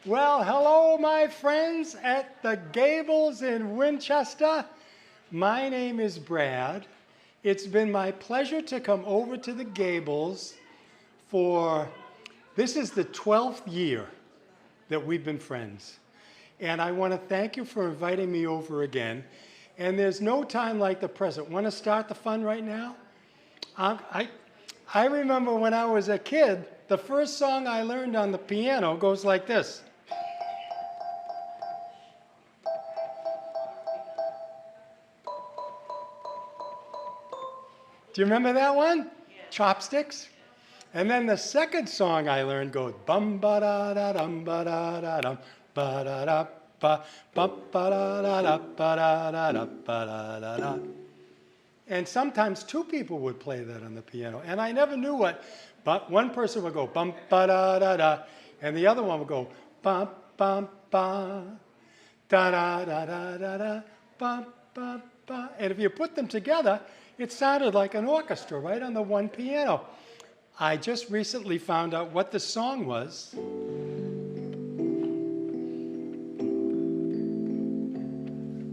Well, hello, my friends at the Gables in Winchester. My name is Brad. It's been my pleasure to come over to the Gables this is the 12th year that we've been friends. And I want to thank you for inviting me over again. And there's no time like the present. Want to start the fun right now? I remember when I was a kid, the first song I learned on the piano goes like this. Do you remember that one? Yeah. Chopsticks. And then the second song I learned goes bum ba da da dum ba da da dum ba da da ba bum ba da da da ba da da da ba da da da. And sometimes two people would play that on the piano, and I never knew what. But one person would go bum ba da da da, and the other one would go bum bum ba da da da da da da bum bum ba. And if you put them together, it sounded like an orchestra right on the one piano. I just recently found out what the song was.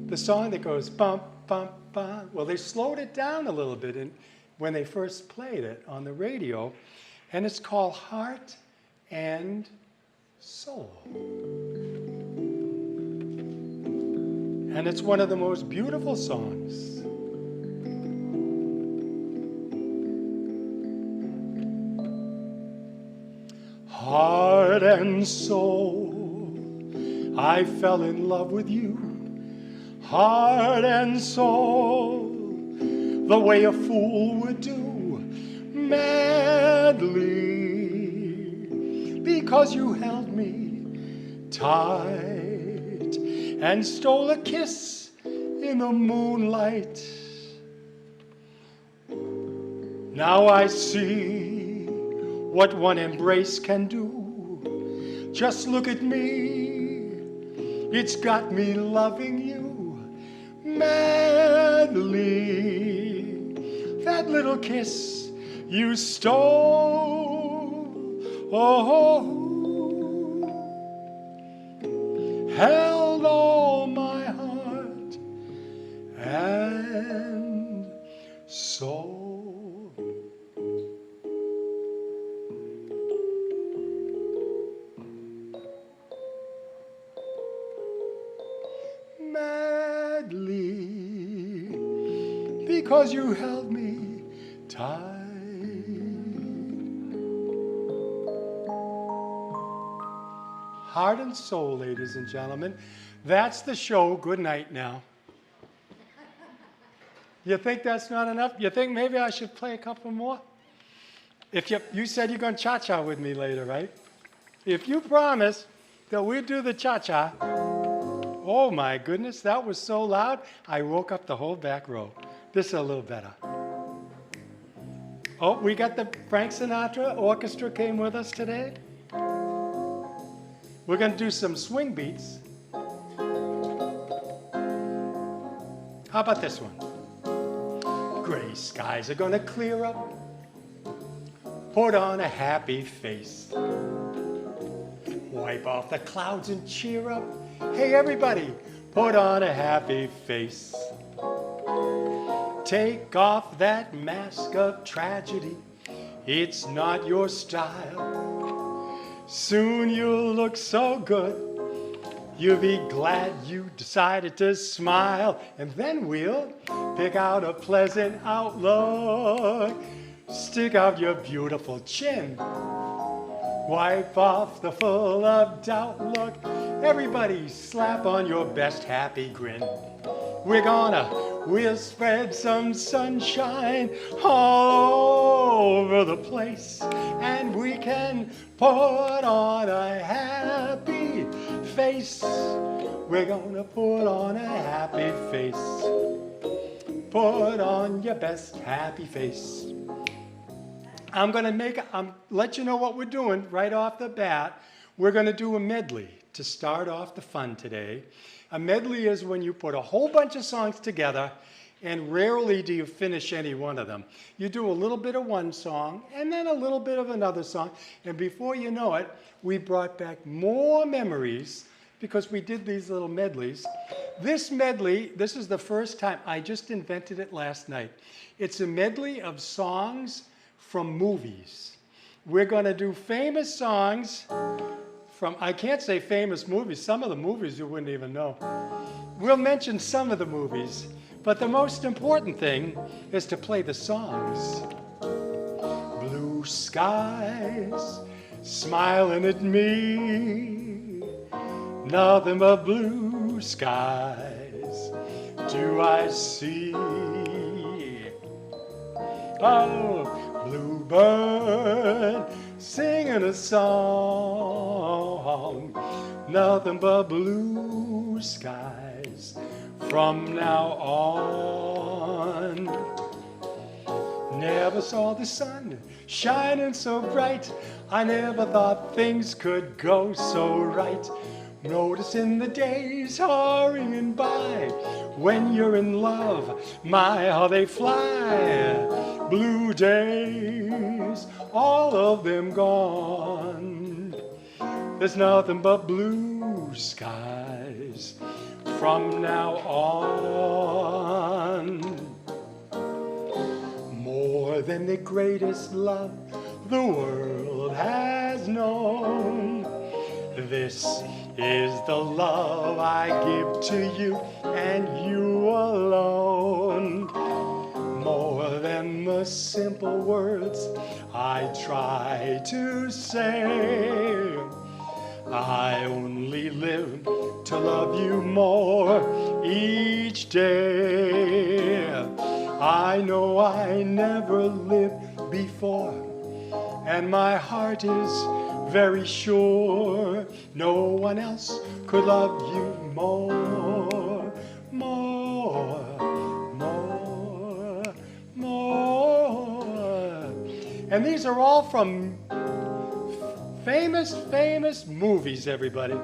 The song that goes bum bum bum. Well, they slowed it down a little bit when they first played it on the radio, and it's called Heart and Soul. And it's one of the most beautiful songs. Heart and soul, I fell in love with you. Heart and soul, the way a fool would do, madly, because you held me tight and stole a kiss in the moonlight. Now I see what one embrace can do. Just look at me, it's got me loving you madly. That little kiss you stole, oh, held all my heart and soul. Because you held me tight. Heart and soul, ladies and gentlemen. That's the show. Good night now. You think that's not enough? You think maybe I should play a couple more? If you said you're going to cha-cha with me later, right? If you promise that we do the cha-cha, oh my goodness, that was so loud, I woke up the whole back row. This is a little better. Oh, we got the Frank Sinatra Orchestra came with us today. We're going to do some swing beats. How about this one? Gray skies are going to clear up. Put on a happy face. Wipe off the clouds and cheer up. Hey, everybody, put on a happy face. Take off that mask of tragedy. It's not your style. Soon you'll look so good. You'll be glad you decided to smile. And then we'll pick out a pleasant outlook. Stick out your beautiful chin. Wipe off the full of doubt look. Everybody slap on your best happy grin. We'll spread some sunshine all over the place, and we can put on a happy face. We're gonna put on a happy face. Put on your best happy face. I'm gonna let you know what we're doing right off the bat. We're gonna do a medley to start off the fun today. A medley is when you put a whole bunch of songs together and rarely do you finish any one of them. You do a little bit of one song, and then a little bit of another song, and before you know it, we brought back more memories because we did these little medleys. This medley, this is the first time, I just invented it last night. It's a medley of songs from movies. We're going to do famous songs from, I can't say famous movies, some of the movies you wouldn't even know. We'll mention some of the movies, but the most important thing is to play the songs. Blue skies smiling at me, nothing but blue skies do I see. Oh, bluebird singing a song, nothing but blue skies from now on. Never saw the sun shining so bright, I never thought things could go so right. Noticing the days hurrying by, when you're in love, my, how they fly. Blue days, all of them gone. There's nothing but blue skies from now on. More than the greatest love the world has known, this is the love I give to you and you alone. More than the simple words I try to say, I only live to love you more each day. I know I never lived before, and my heart is very sure no one else could love you more, more, more, more. And these are all from famous movies, everybody.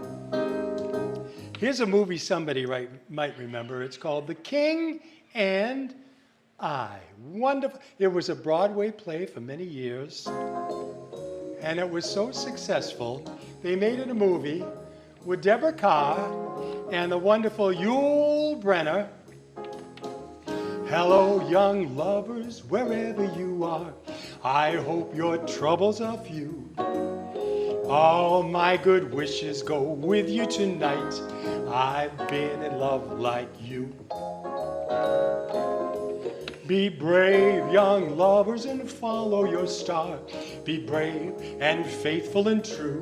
Here's a movie somebody might remember. It's called The King and I. Wonderful. It was a Broadway play for many years. And it was so successful, they made it a movie with Deborah Carr and the wonderful Yul Brynner. Hello, young lovers, wherever you are, I hope your troubles are few. All my good wishes go with you tonight. I've been in love like you. Be brave, young lovers, and follow your star. Be brave and faithful and true.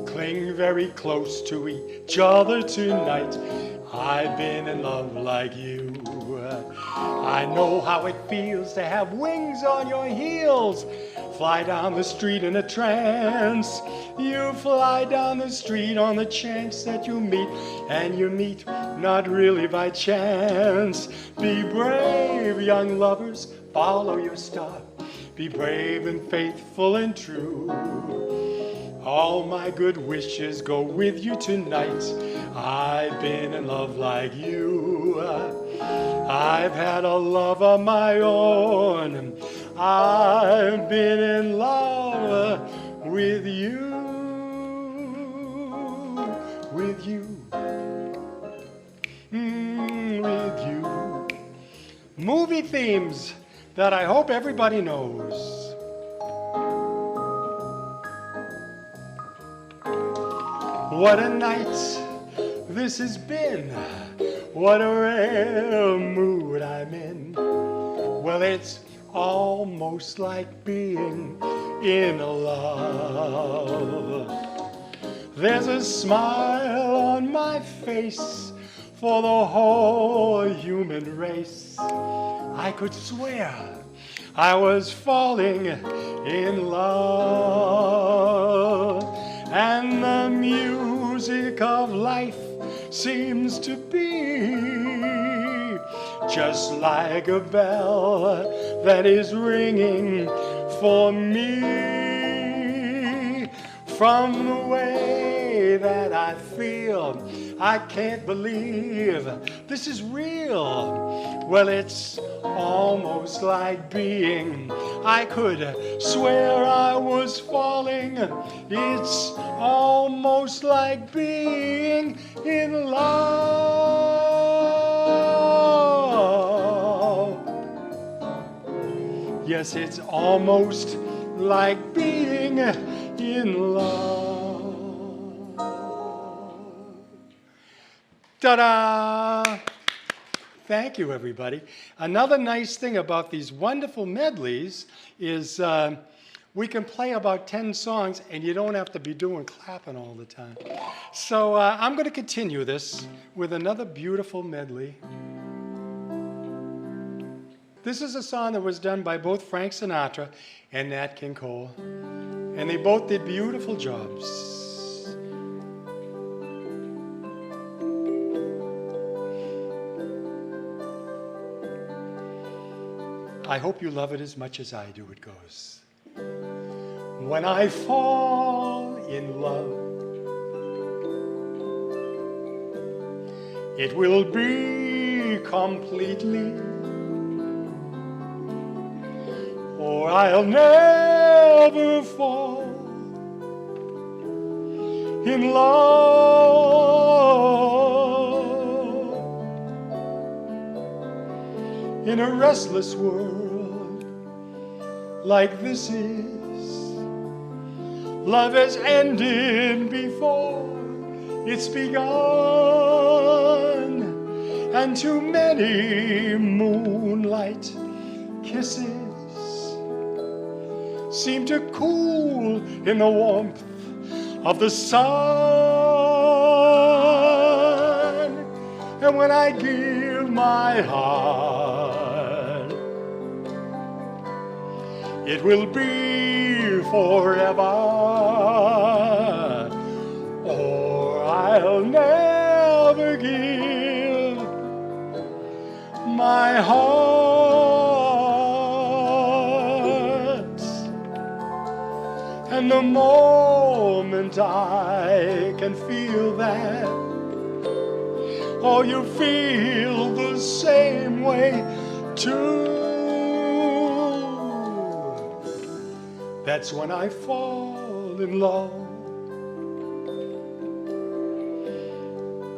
Cling very close to each other tonight. I've been in love like you. I know how it feels to have wings on your heels. Fly down the street in a trance. You fly down the street on the chance that you meet, and you meet not really by chance. Be brave, young lovers, follow your star. Be brave and faithful and true. All my good wishes go with you tonight. I've been in love like you. I've had a love of my own. I've been in love with you. With you. With you. Movie themes that I hope everybody knows. What a night this has been. What a rare mood I'm in. Well, it's almost like being in love. There's a smile on my face for the whole human race. I could swear I was falling in love. And the music of life seems to be just like a bell that is ringing for me. From the way way that I feel. I can't believe this is real. Well, it's almost like being, I could swear I was falling. It's almost like being in love. Yes, it's almost like being in love. Ta-da! Thank you, everybody. Another nice thing about these wonderful medleys is we can play about 10 songs and you don't have to be doing clapping all the time. So I'm going to continue this with another beautiful medley. This is a song that was done by both Frank Sinatra and Nat King Cole, and they both did beautiful jobs. I hope you love it as much as I do. It goes. When I fall in love, it will be completely, or I'll never fall in love. In a restless world like this is, love has ended before it's begun, and too many moonlight kisses seem to cool in the warmth of the sun. And when I give my heart, it will be forever, or I'll never give my heart. And the moment I can feel that, oh, you feel the same way too. That's when I fall in love.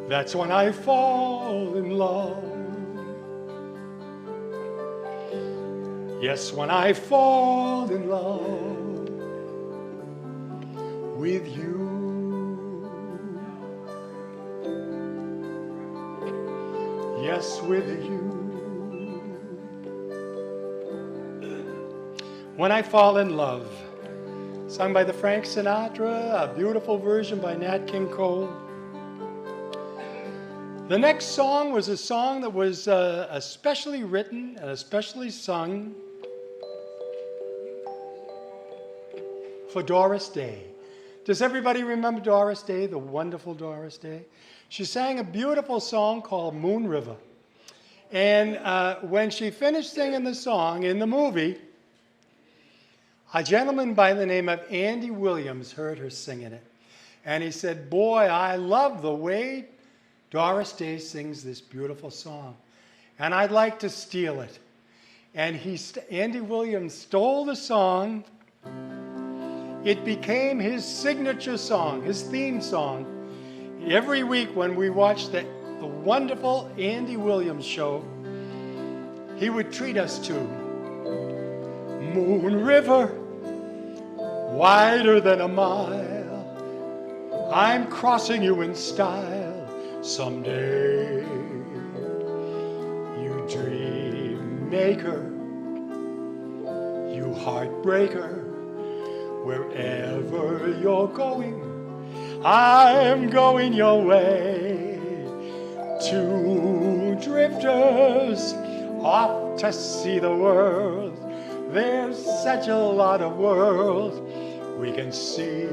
That's when I fall in love. Yes, when I fall in love with you. Yes, with you. When I Fall in Love, sung by the Frank Sinatra, a beautiful version by Nat King Cole. The next song was a song that was especially written and especially sung for Doris Day. Does everybody remember Doris Day, the wonderful Doris Day? She sang a beautiful song called Moon River. And when she finished singing the song in the movie, a gentleman by the name of Andy Williams heard her singing it. And he said, boy, I love the way Doris Day sings this beautiful song. And I'd like to steal it. And Andy Williams stole the song. It became his signature song, his theme song. Every week when we watched the wonderful Andy Williams show, he would treat us to Moon River, wider than a mile. I'm crossing you in style someday. You dream maker, you heartbreaker, wherever you're going, I'm going your way. Two drifters off to see the world. There's such a lot of world we can see.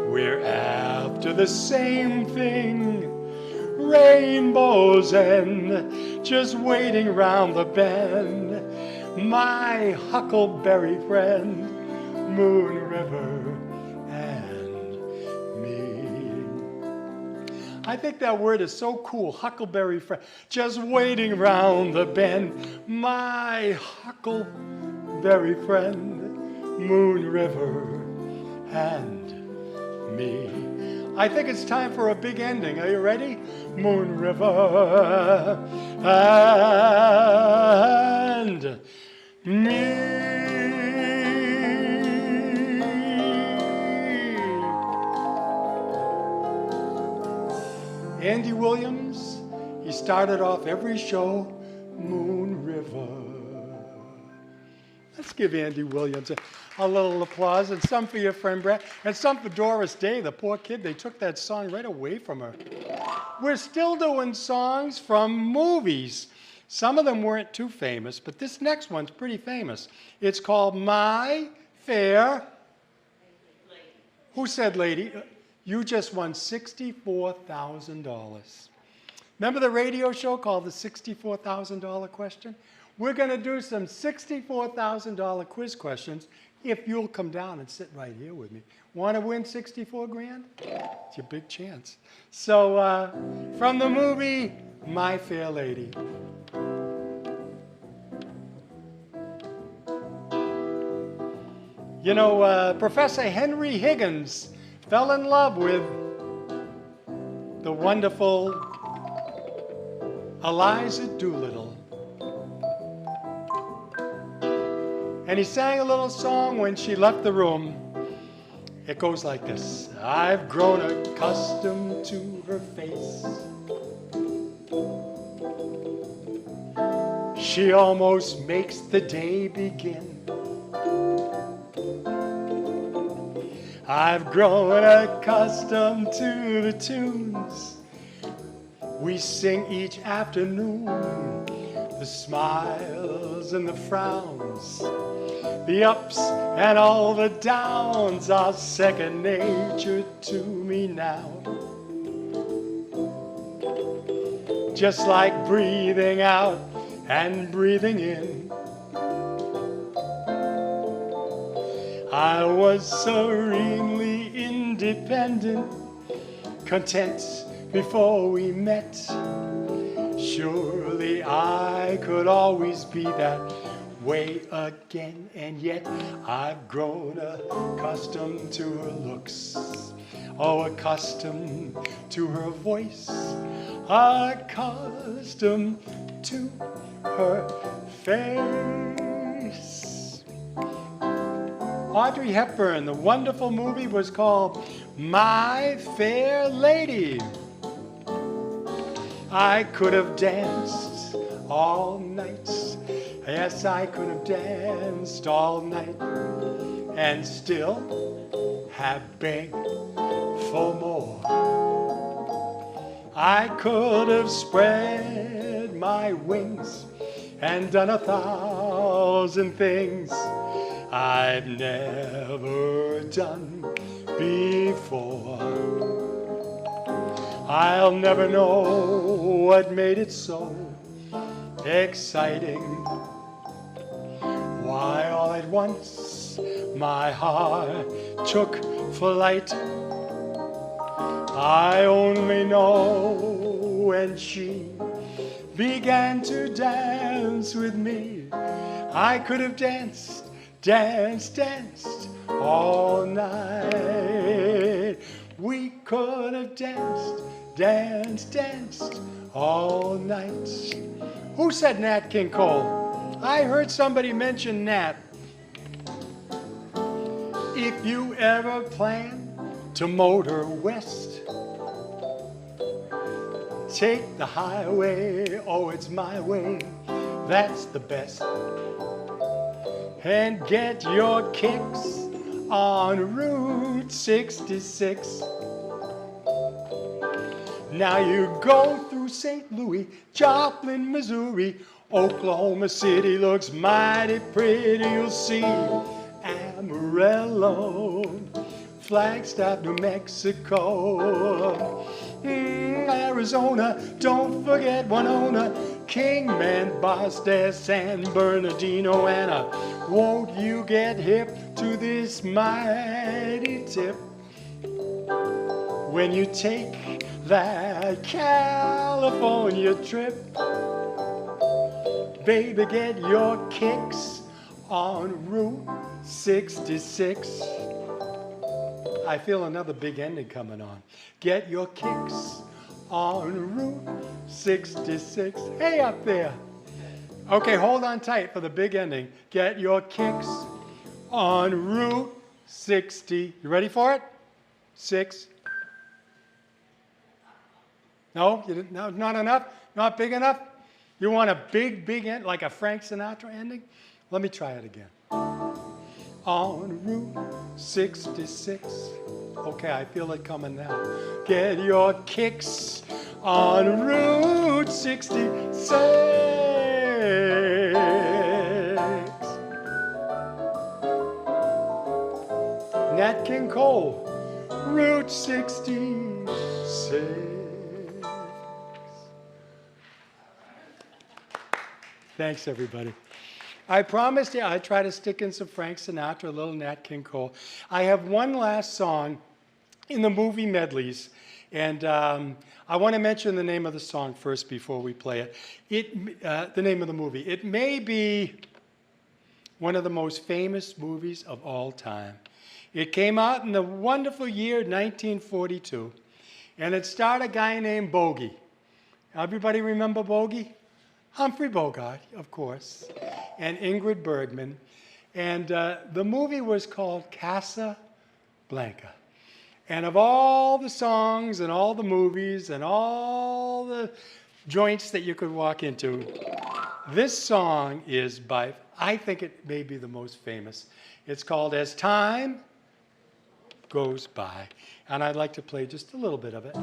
We're after the same thing, rainbow's end, just waiting round the bend. My huckleberry friend, Moon River and I think that word is so cool, huckleberry friend. Just waiting round the bend, my huckleberry friend, Moon River and me. I think it's time for a big ending. Are you ready? Moon River and me. Andy Williams, he started off every show, Moon River. Let's give Andy Williams a little applause, and some for your friend Brad, and some for Doris Day, the poor kid. They took that song right away from her. We're still doing songs from movies. Some of them weren't too famous, but this next one's pretty famous. It's called My Fair Lady. Who said lady? You just won $64,000. Remember the radio show called the $64,000 question? We're going to do some $64,000 quiz questions if you'll come down and sit right here with me. Want to win 64 grand? It's your big chance. So from the movie My Fair Lady. You know, Professor Henry Higgins fell in love with the wonderful Eliza Doolittle. And he sang a little song when she left the room. It goes like this. I've grown accustomed to her face. She almost makes the day begin. I've grown accustomed to the tunes we sing each afternoon, the smiles and the frowns, the ups and all the downs are second nature to me now. Just like breathing out and breathing in. I was serenely independent, content before we met. Surely I could always be that way again, and yet I've grown accustomed to her looks, oh, accustomed to her voice, accustomed to her face. Audrey Hepburn, the wonderful movie was called My Fair Lady. I could have danced all night. Yes, I could have danced all night and still have begged for more. I could have spread my wings and done 1,000 things I've never done before. I'll never know what made it so exciting. Why all at once my heart took flight. I only know when she began to dance with me. I could have danced all night. We could have danced all night. Who said Nat King Cole? I heard somebody mention Nat. If you ever plan to motor west, take the highway, oh, it's my way, that's the best. And get your kicks on Route 66. Now you go through St. Louis, Joplin, Missouri, Oklahoma City looks mighty pretty. You'll see Amarillo, Flagstaff, New Mexico, Arizona, don't forget Winona, Kingman, Boston, San Bernardino, Anna. Won't you get hip to this mighty tip? When you take that California trip. Baby, get your kicks on Route 66. I feel another big ending coming on. Get your kicks on Route 66. Hey, up there. Okay, hold on tight for the big ending. Get your kicks on Route 60. You ready for it? 6. No, you didn't, no, not enough? Not big enough? You want a big end, like a Frank Sinatra ending? Let me try it again. On Route 66. Okay, I feel it coming now. Get your kicks on Route 66. Nat King Cole, Route 66. Thanks, everybody. I promised you I'd try to stick in some Frank Sinatra, a little Nat King Cole. I have one last song in the movie medleys, and I want to mention the name of the song first before we play it. The name of the movie. It may be one of the most famous movies of all time. It came out in the wonderful year 1942, and it starred a guy named Bogey. Everybody remember Bogey? Humphrey Bogart, of course, and Ingrid Bergman. And the movie was called Casablanca. And of all the songs and all the movies and all the joints that you could walk into, this song is I think it may be the most famous. It's called As Time Goes By. And I'd like to play just a little bit of it.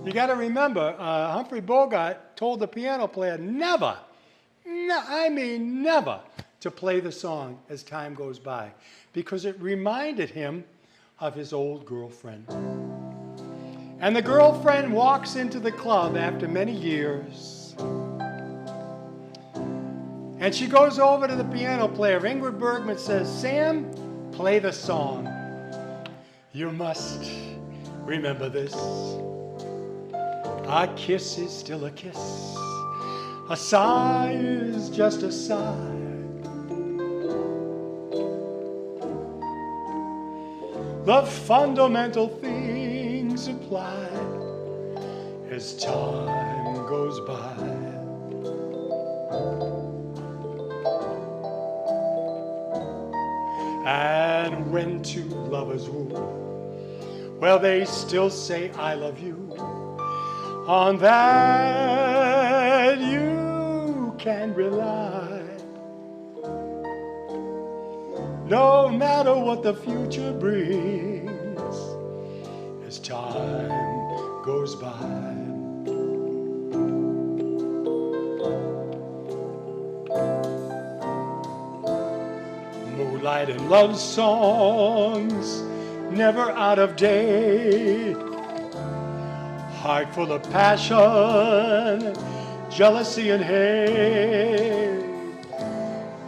You got to remember, Humphrey Bogart told the piano player never, to play the song As Time Goes By, because it reminded him of his old girlfriend. And the girlfriend walks into the club after many years, and she goes over to the piano player. Ingrid Bergman says, "Sam, play the song. You must remember this. A kiss is still a kiss. A sigh is just a sigh. The fundamental things apply as time goes by." And when two lovers woo, well, they still say I love you. On that you can rely. No matter what the future brings, as time goes by. Moonlight and love songs, never out of date. Heart full of passion, jealousy and hate.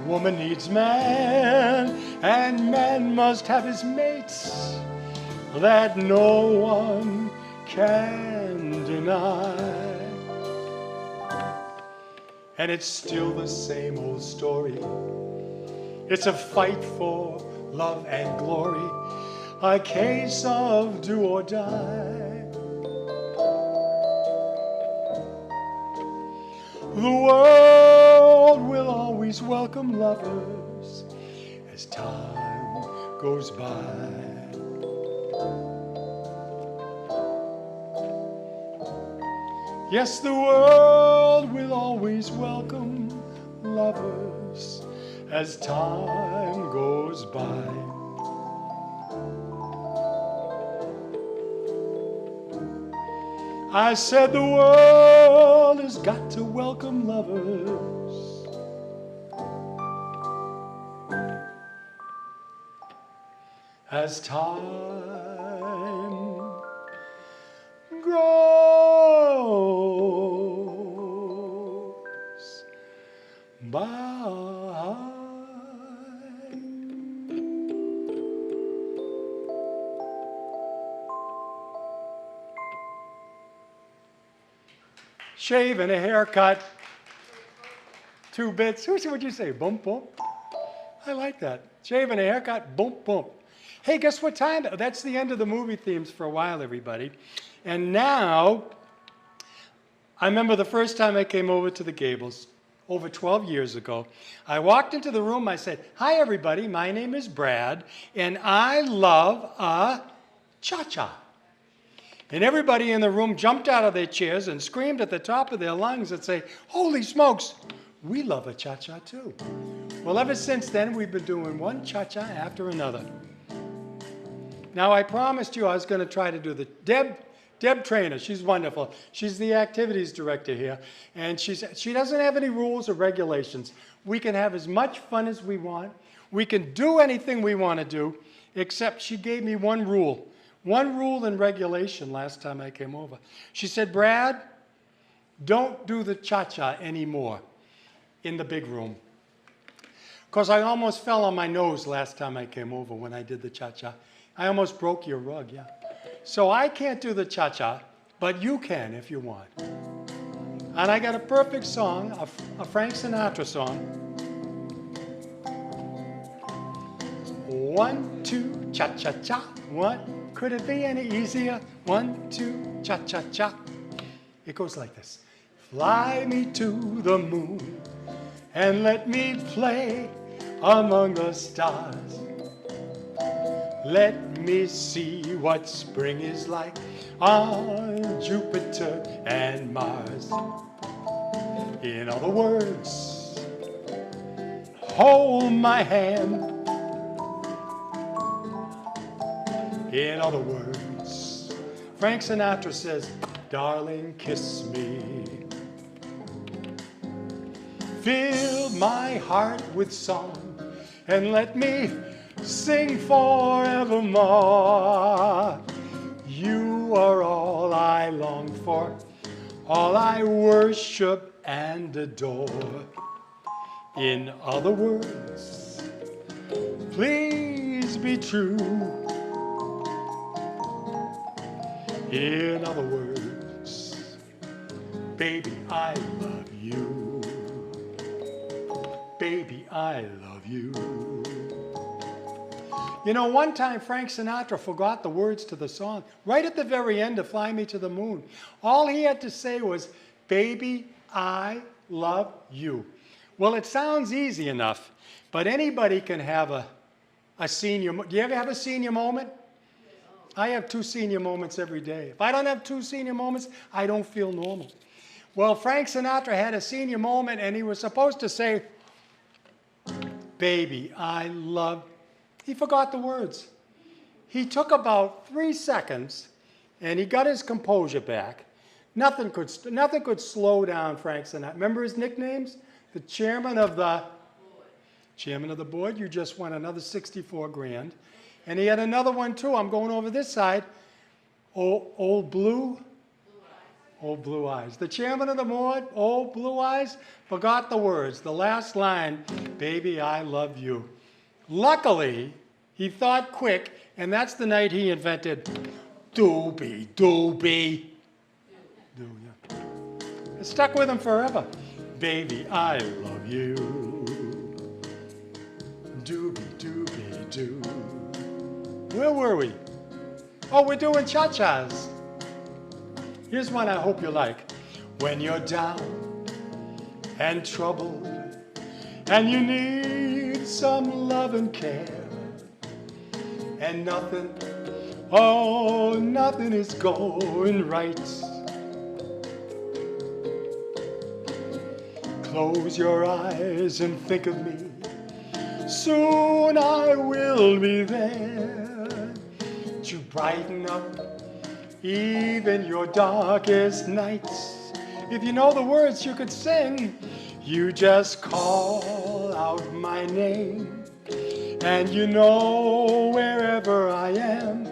Woman needs man, and man must have his mates. That no one can deny. And it's still the same old story. It's a fight for love and glory, a case of do or die. The world will always welcome lovers as time goes by. Yes, the world will always welcome lovers as time goes by. I said the world has got to welcome lovers as time goes by. shave and a haircut, 2 bits. What would you say? Boom, boom. I like that. Shave and a haircut, boom, boom. Hey, guess what time? That's the end of the movie themes for a while, everybody. And now, I remember the first time I came over to the Gables, over 12 years ago. I walked into the room, I said, hi everybody, my name is Brad, and I love a cha-cha. And everybody in the room jumped out of their chairs and screamed at the top of their lungs and say, holy smokes, we love a cha-cha too. Well, ever since then, we've been doing one cha-cha after another. Now, I promised you I was going to try to do the Deb Trainer, she's wonderful. She's the activities director here, and she doesn't have any rules or regulations. We can have as much fun as we want. We can do anything we want to do, except she gave me one rule and regulation last time I came over. She said, Brad, don't do the cha-cha anymore in the big room. Because I almost fell on my nose last time I came over when I did the cha-cha. I almost broke your rug, yeah. So I can't do the cha-cha, but you can if you want. And I got a perfect song, a Frank Sinatra song. 1, 2, cha-cha-cha. 1, could it be any easier? 1, 2, cha-cha-cha. It goes like this. Fly me to the moon and let me play among the stars. Let me see what spring is like on Jupiter and Mars. In other words, hold my hand. In other words, Frank Sinatra says, darling, kiss me. Fill my heart with song and let me sing forevermore. You are all I long for, all I worship and adore. In other words, please be true. In other words, baby, I love you. Baby, I love you. You know, one time Frank Sinatra forgot the words to the song right at the very end of Fly Me to the Moon. All he had to say was, baby, I love you. Well, it sounds easy enough, but anybody can have a senior. Do you ever have a senior moment? I have 2 senior moments every day. If I don't have 2 senior moments, I don't feel normal. Well, Frank Sinatra had a senior moment, and he was supposed to say, baby, I love. He forgot the words. He took about 3 seconds, and he got his composure back. Nothing could slow down Frank Sinatra. Remember his nicknames? The chairman of the board. You just won another 64 grand. And he had another one too. I'm going over this side. Old Blue Eyes. The chairman of the board, Old Blue Eyes, forgot the words. The last line, baby, I love you. Luckily, he thought quick, and that's the night he invented doobie. Do, yeah. It stuck with him forever. Baby, I love you. Doobie, do. Where were we? Oh, we're doing cha-chas. Here's one I hope you like. When you're down and troubled and you need some love and care and nothing is going right. Close your eyes and think of me. Soon I will be there to brighten up even your darkest nights. If you know the words you could sing, you just call out my name. And you know wherever I am,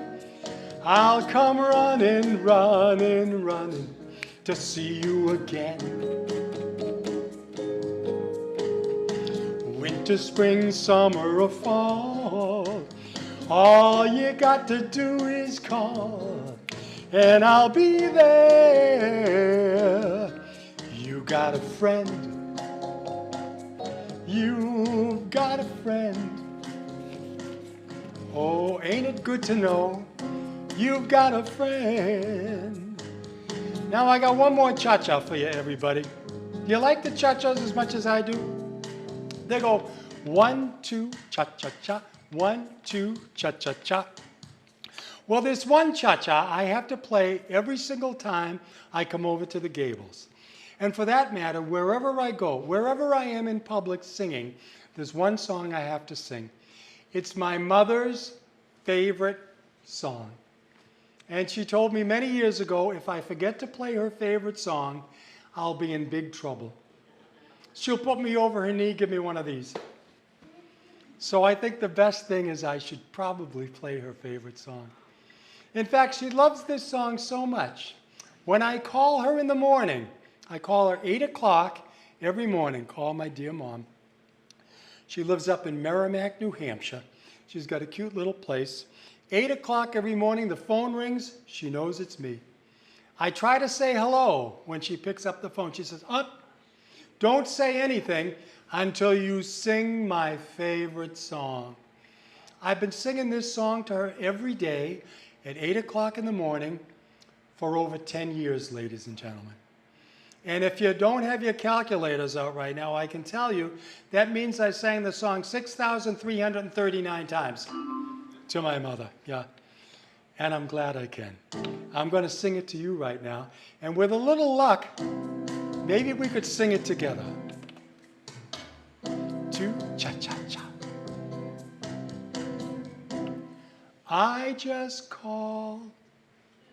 I'll come running to see you again. Winter, spring, summer, or fall, all you got to do is call, and I'll be there. got a friend. You've got a friend. Oh, ain't it good to know you've got a friend. Now I got one more cha-cha for you, everybody. Do you like the cha-chas as much as I do? They go 1, 2, cha-cha-cha, 1, 2, cha-cha-cha. Well, this one cha-cha I have to play every single time I come over to the Gables. And for that matter, wherever I go, wherever I am in public singing, there's one song I have to sing. It's my mother's favorite song. And she told me many years ago, if I forget to play her favorite song, I'll be in big trouble. She'll put me over her knee, give me one of these. So I think the best thing is I should probably play her favorite song. In fact, she loves this song so much. When I call her in the morning, I call her 8 o'clock every morning, call my dear mom. She lives up in Merrimack, New Hampshire. She's got a cute little place. 8 o'clock every morning, the phone rings, she knows it's me. I try to say hello when she picks up the phone. She says, don't say anything until you sing my favorite song. I've been singing this song to her every day at 8 o'clock in the morning for over 10 years, ladies and gentlemen. And if you don't have your calculators out right now, I can tell you that means I sang the song 6,339 times to my mother, yeah. And I'm glad I can. I'm going to sing it to you right now. And with a little luck, maybe we could sing it together. 2, cha-cha-cha. I just called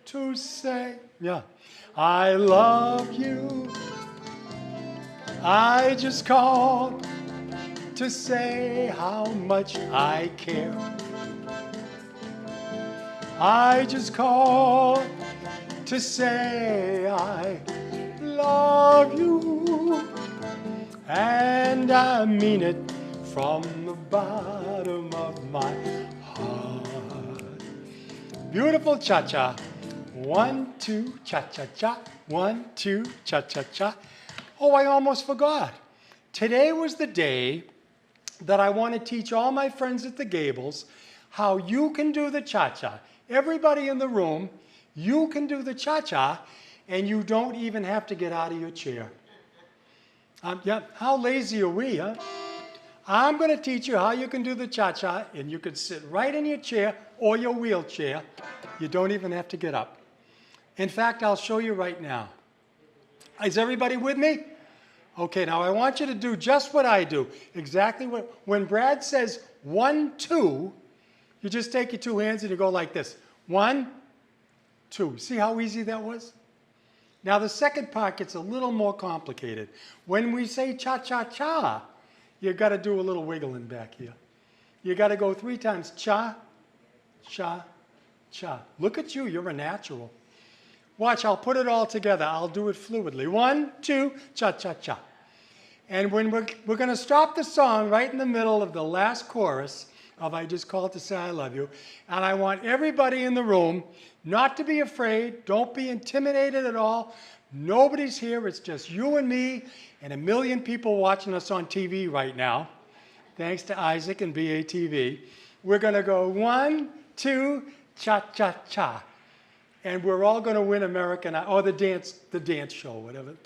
to say, yeah, I love you. I just called to say how much I care. I just called to say I love you. And I mean it from the bottom of my heart. Beautiful cha-cha. 1, 2, cha-cha-cha. 1, 2, cha-cha-cha. Oh, I almost forgot. Today was the day that I want to teach all my friends at the Gables how you can do the cha-cha. Everybody in the room, you can do the cha-cha, and you don't even have to get out of your chair. Yeah, how lazy are we, huh? I'm going to teach you how you can do the cha-cha, and you can sit right in your chair or your wheelchair. You don't even have to get up. In fact, I'll show you right now. Is everybody with me? Okay, now I want you to do just what I do. Exactly what, when Brad says 1, 2, you just take your 2 hands and you go like this. 1, 2. See how easy that was? Now the second part gets a little more complicated. When we say cha-cha-cha, you've got to do a little wiggling back here. You got to go 3 times. Cha, cha, cha. Look at you, you're a natural. Watch, I'll put it all together. I'll do it fluidly. 1, 2, cha-cha-cha. And when we're going to stop the song right in the middle of the last chorus of I Just Called to Say I Love You. And I want everybody in the room not to be afraid. Don't be intimidated at all. Nobody's here. It's just you and me and a million people watching us on TV right now. Thanks to Isaac and BATV. We're going to go 1, 2, cha-cha-cha. And we're all going to win American Idol, or the dance show, whatever.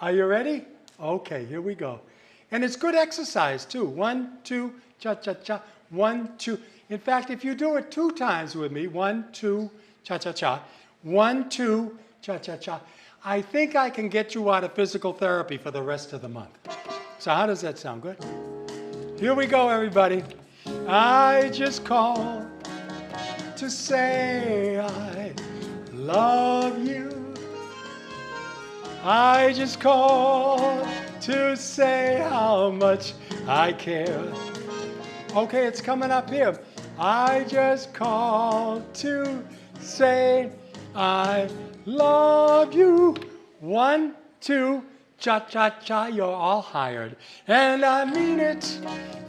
Are you ready? Okay, here we go. And it's good exercise too. 1, 2, cha-cha-cha. 1, 2. In fact, if you do it 2 times with me, 1, 2, cha-cha-cha. 1, 2, cha-cha-cha. I think I can get you out of physical therapy for the rest of the month. So how does that sound? Good? Here we go, everybody. I just called to say I love you. I just called to say how much I care. Okay, it's coming up here. I just called to say I love you. 1, 2, cha-cha-cha, you're all hired. And I mean it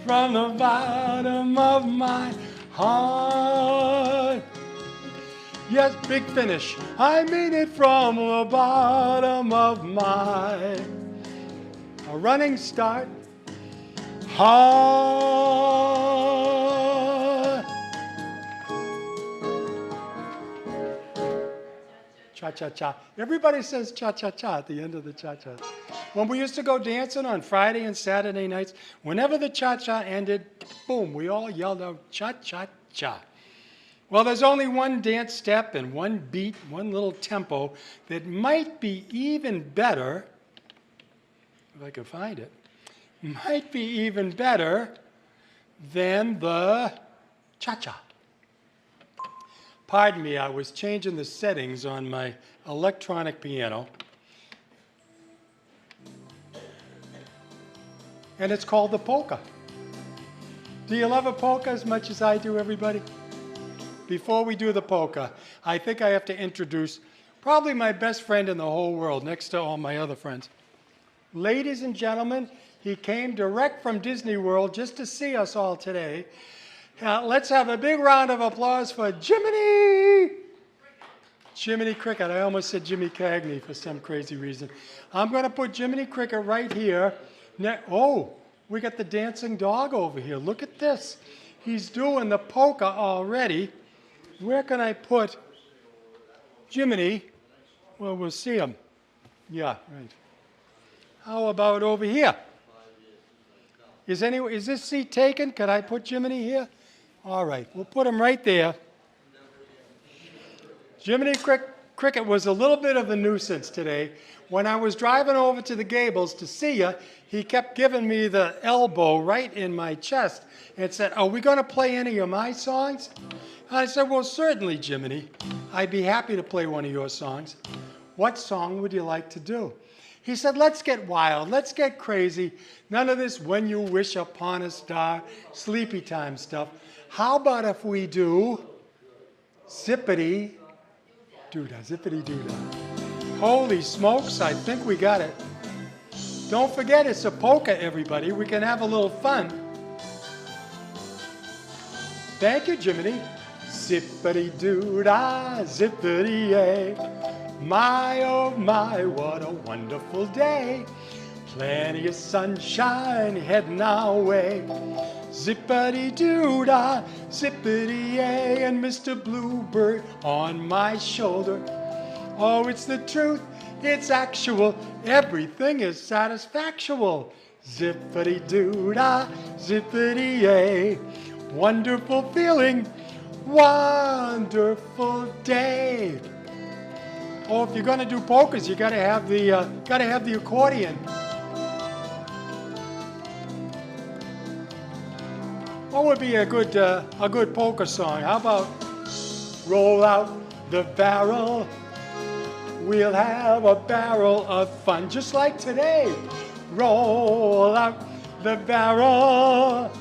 from the bottom of my heart. Yes, big finish. I mean it from the bottom of my A running start. Ha. Cha-cha-cha. Everybody says cha-cha-cha at the end of the cha-cha. When we used to go dancing on Friday and Saturday nights, whenever the cha-cha ended, boom, we all yelled out cha-cha-cha. Well, there's only one dance step and one beat, one little tempo that might be even better, if I can find it, might be even better than the cha-cha. Pardon me, I was changing the settings on my electronic piano. And it's called the polka. Do you love a polka as much as I do, everybody? Before we do the polka, I think I have to introduce probably my best friend in the whole world, next to all my other friends. Ladies and gentlemen, he came direct from Disney World just to see us all today. Let's have a big round of applause for Jiminy! Jiminy Cricket. I almost said Jimmy Cagney for some crazy reason. I'm going to put Jiminy Cricket right here. Oh, we got the dancing dog over here. Look at this. He's doing the polka already. Where can I put Jiminy? Well, we'll see him. Yeah, right. How about over here? Is this seat taken? Could I put Jiminy here? All right, we'll put him right there. Jiminy Cricket was a little bit of a nuisance today. When I was driving over to the Gables to see you, he kept giving me the elbow right in my chest and said, "Are we going to play any of my songs?" And I said, "Well, certainly, Jiminy. I'd be happy to play one of your songs. What song would you like to do?" He said, "Let's get wild. Let's get crazy. None of this when you wish upon a star, sleepy time stuff. How about if we do Zip-a-Dee, doo-dah, Zip-a-Dee, doo-dah." Holy smokes, I think we got it. Don't forget, it's a polka, everybody. We can have a little fun. Thank you, Jiminy. Zip-a-dee, doo-dah, Zip-a-dee-yay. My, oh my, what a wonderful day. Plenty of sunshine heading our way. Zip-a-dee, doo-dah, Zip-a-dee-yay. And Mr. Bluebird on my shoulder. Oh, it's the truth, it's actual, everything is satisfactual. Zip-a-dee, doo-dah, Zip-a-dee-yay. Wonderful feeling, wonderful day. Oh, if you're going to do polkas, you got to have the accordion. What would be a good polka song? How about roll out the barrel? We'll have a barrel of fun, just like today. Roll out the barrel.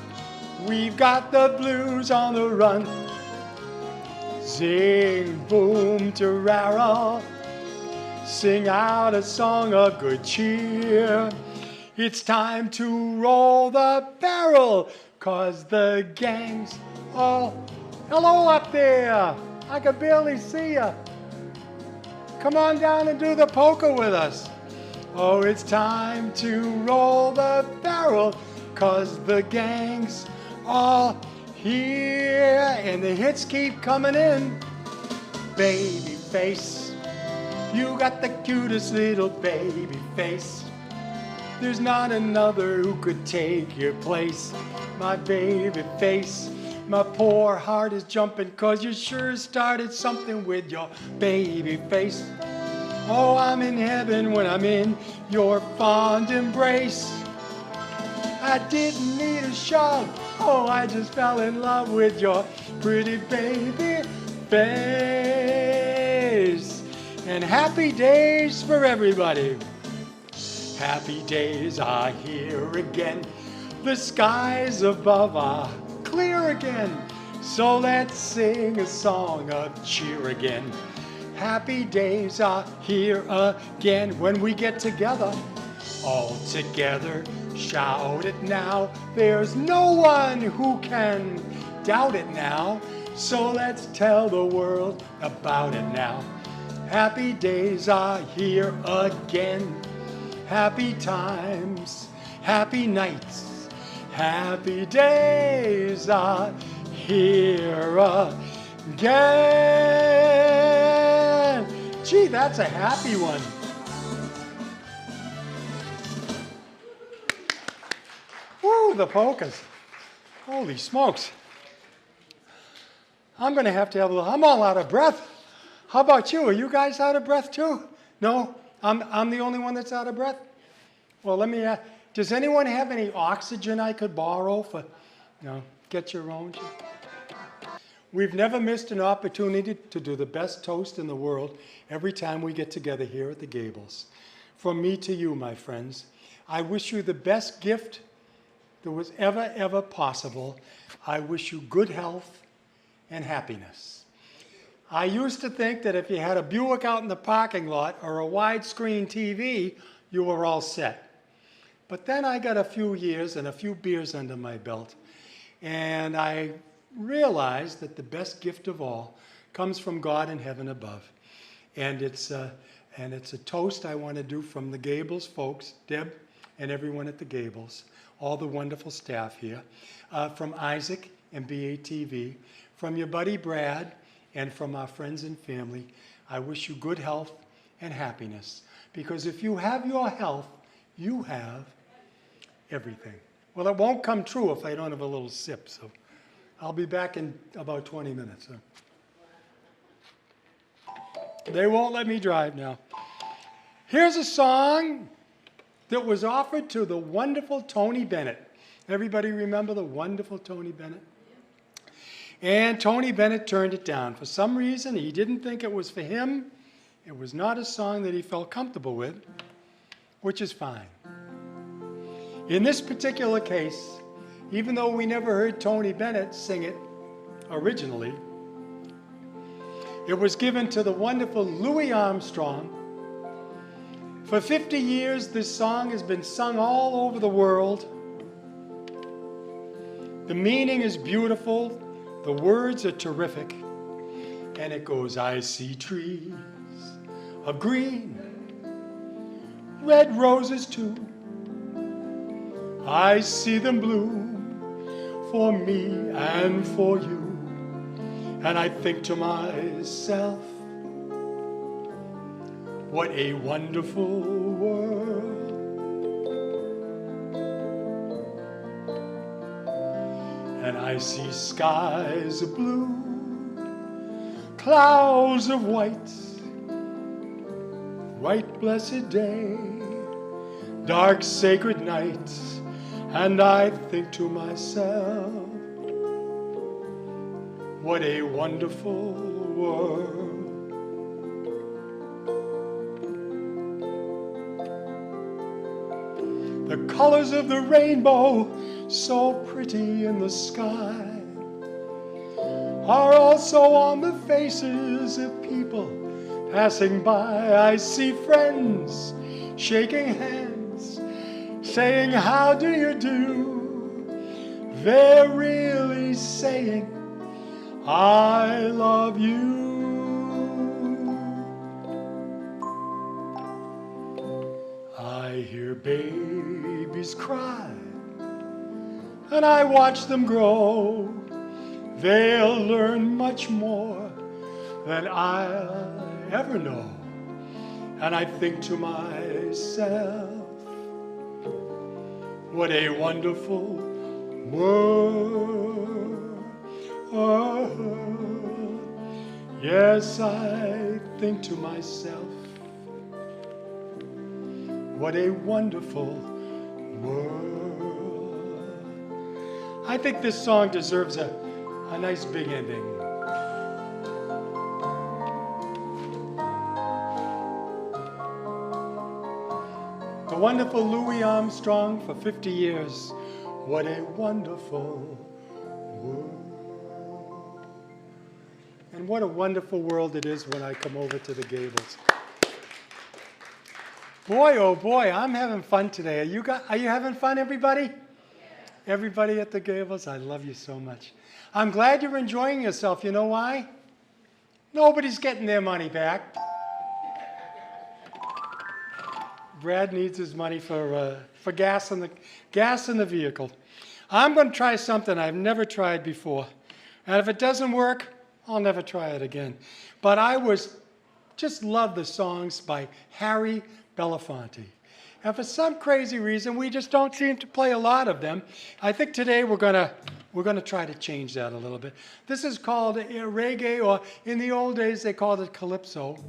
We've got the blues on the run. Zing, boom, tarara. Sing out a song of good cheer. It's time to roll the barrel, 'cause the gang's all... Hello up there. I can barely see you. Come on down and do the polka with us. Oh, it's time to roll the barrel, 'cause the gang's all here. And the hits keep coming in. Baby face, you got the cutest little baby face. There's not another who could take your place. My baby face, my poor heart is jumping, 'cause you sure started something with your baby face. Oh, I'm in heaven when I'm in your fond embrace. I didn't need a shove, oh, I just fell in love with your pretty baby face. And happy days for everybody. Happy days are here again. The skies above are clear again. So let's sing a song of cheer again. Happy days are here again when we get together. All together, shout it now. There's no one who can doubt it now. So let's tell the world about it now. Happy days are here again. happy times, happy nights, happy days are here again. Gee, that's a happy one. Woo, the polkas. Holy smokes. I'm going to have a little, I'm all out of breath. How about you? Are you guys out of breath too? No? I'm the only one that's out of breath? Well, let me ask, does anyone have any oxygen I could borrow for, get your own? We've never missed an opportunity to do the best toast in the world every time we get together here at the Gables. From me to you, my friends, I wish you the best gift that was ever possible. I wish you good health and happiness. I used to think that if you had a Buick out in the parking lot or a widescreen TV, you were all set. But then I got a few years and a few beers under my belt, and I realized that the best gift of all comes from God in heaven above. And it's a toast I want to do from the Gables folks, Deb and everyone at the Gables, all the wonderful staff here, from Isaac and BATV, from your buddy Brad, and from our friends and family. I wish you good health and happiness, because if you have your health, you have everything. Well, it won't come true if I don't have a little sip, so I'll be back in about 20 minutes. They won't let me drive now. Here's a song that was offered to the wonderful Tony Bennett. Everybody remember the wonderful Tony Bennett? And Tony Bennett turned it down. For some reason, he didn't think it was for him. It was not a song that he felt comfortable with, which is fine. In this particular case, even though we never heard Tony Bennett sing it originally, it was given to the wonderful Louie Armstrong. For 50 years, this song has been sung all over the world. The meaning is beautiful. The words are terrific. And it goes, I see trees of green, red roses too. I see them bloom for me and for you. And I think to myself, what a wonderful world. And I see skies of blue, clouds of white, bright blessed day, dark sacred night, and I think to myself, what a wonderful world. The colors of the rainbow, so pretty in the sky, are also on the faces of people passing by. I see friends shaking hands, saying, how do you do? They're really saying, I love you. I hear babies cry, and I watch them grow. They'll learn much more than I'll ever know. And I think to myself, what a wonderful world. Yes, I think to myself, what a wonderful world. I think this song deserves a nice big ending. The wonderful Louie Armstrong for 50 years. What a wonderful world. And what a wonderful world it is when I come over to the Gables. Boy, oh boy, I'm having fun today. Are you having fun, everybody? Everybody at the Gables, I love you so much. I'm glad you're enjoying yourself. You know why? Nobody's getting their money back. Brad needs his money for gas in the vehicle. I'm going to try something I've never tried before. And if it doesn't work, I'll never try it again. But just love the songs by Harry Belafonte. And for some crazy reason, we just don't seem to play a lot of them. I think today we're gonna try to change that a little bit. This is called reggae, or in the old days they called it calypso.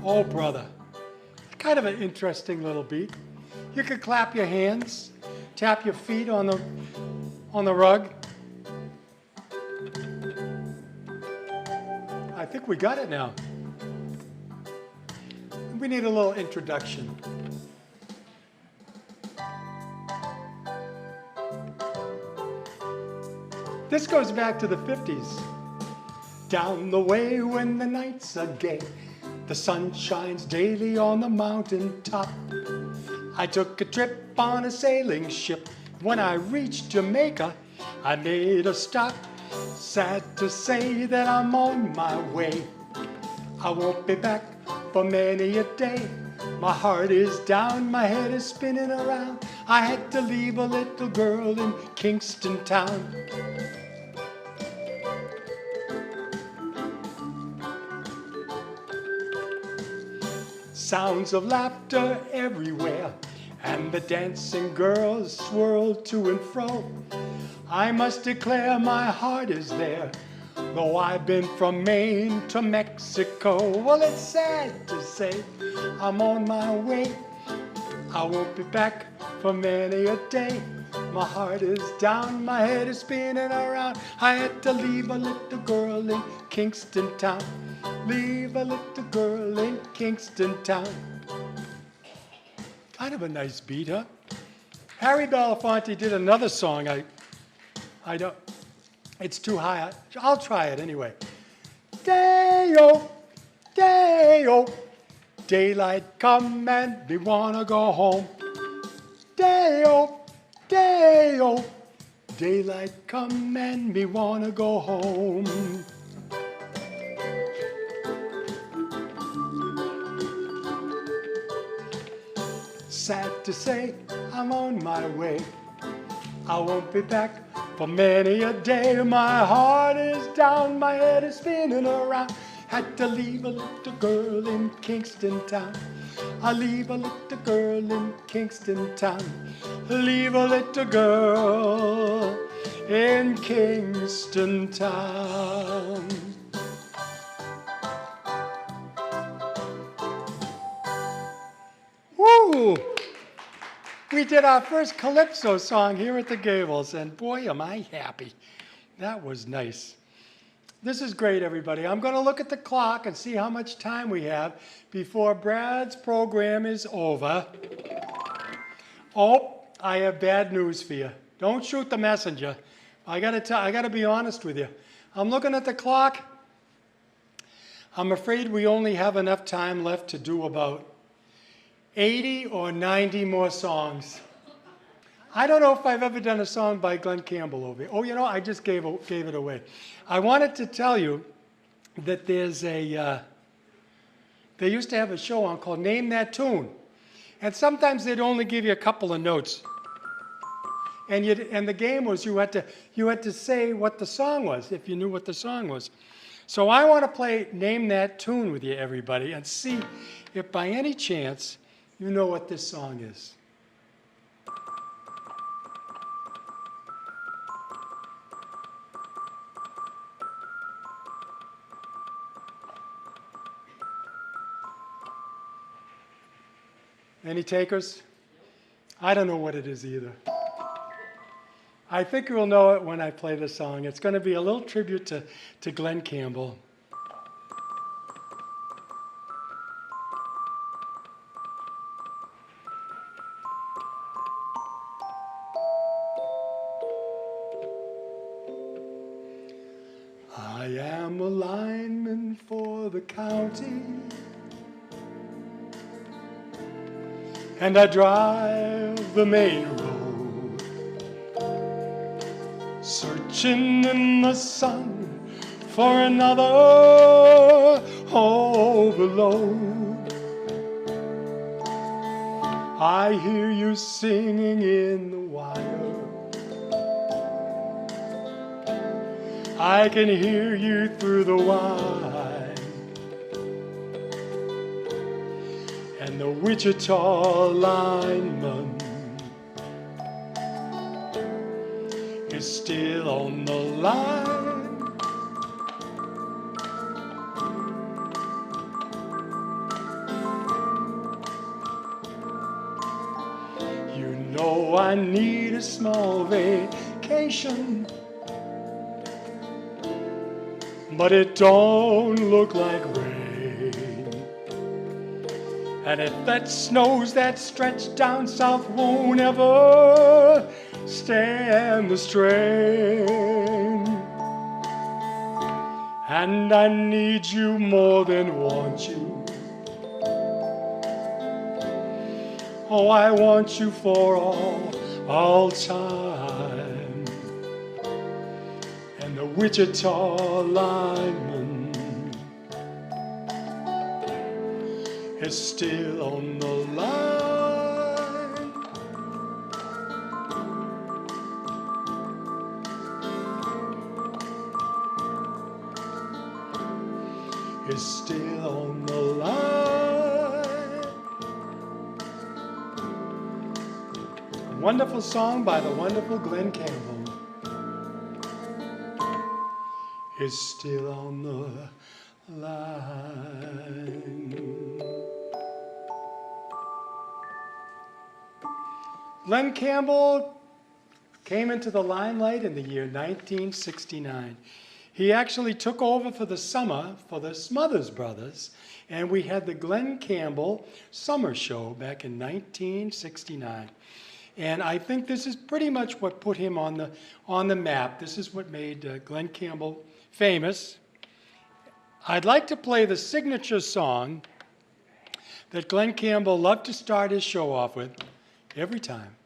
Oh, brother. Kind of an interesting little beat. You could clap your hands, tap your feet on the rug. I think we got it now. We need a little introduction. This goes back to the 50s. Down the way when the nights are gay, the sun shines daily on the mountain top. I took a trip on a sailing ship. When I reached Jamaica, I made a stop. Sad to say that I'm on my way. I won't be back for many a day. My heart is down, my head is spinning around. I had to leave a little girl in Kingston town. Sounds of laughter everywhere, and the dancing girls swirl to and fro. I must declare my heart is there, though I've been from Maine to Mexico. Well, it's sad to say I'm on my way. I won't be back for many a day. My heart is down, my head is spinning around. I had to leave a little girl in Kingston town. Leave a little girl in Kingston town. Kind of a nice beat, huh? Harry Belafonte did another song. I don't, it's too high. I'll try it anyway. Day-o, day-o, daylight come and we wanna go home. Day-o, day-o, daylight come and we wanna go home. Sad to say, I'm on my way. I won't be back for many a day. My heart is down, my head is spinning around. Had to leave a little girl in Kingston town. I leave a little girl in Kingston town. Leave a little girl in Kingston town. Woo! We did our first calypso song here at the Gables, and boy, am I happy. That was nice. This is great, everybody. I'm going to look at the clock and see how much time we have before Brad's program is over. Oh, I have bad news for you. Don't shoot the messenger. I got to be honest with you. I'm looking at the clock. I'm afraid we only have enough time left to do about 80 or 90 more songs. I don't know if I've ever done a song by Glenn Campbell over here. Oh, you know, I just gave it away. I wanted to tell you that there's they used to have a show on called Name That Tune. And sometimes they'd only give you a couple of notes. And the game was you had to say what the song was, if you knew what the song was. So I want to play Name That Tune with you, everybody, and see if by any chance you know what this song is. Any takers? I don't know what it is either. I think you'll know it when I play the song. It's going to be a little tribute to Glenn Campbell. I am a lineman for the county, and I drive the main road, searching in the sun for another overload. I hear you singing in the wire. I can hear you through the wine. And the Wichita lineman is still on the line. You know I need a small vacation, but it don't look like rain. And if that snows that stretch down south won't ever stand the strain. And I need you more than want you. Oh, I want you for all time. And the Wichita lineman is still on the line. Is still on the line. A wonderful song by the wonderful Glen Campbell. Is still on the line. Glen Campbell came into the limelight in the year 1969. He actually took over for the summer for the Smothers Brothers, and we had the Glen Campbell Summer Show back in 1969. And I think this is pretty much what put him on the map. This is what made Glen Campbell famous. I'd like to play the signature song that Glen Campbell loved to start his show off with every time.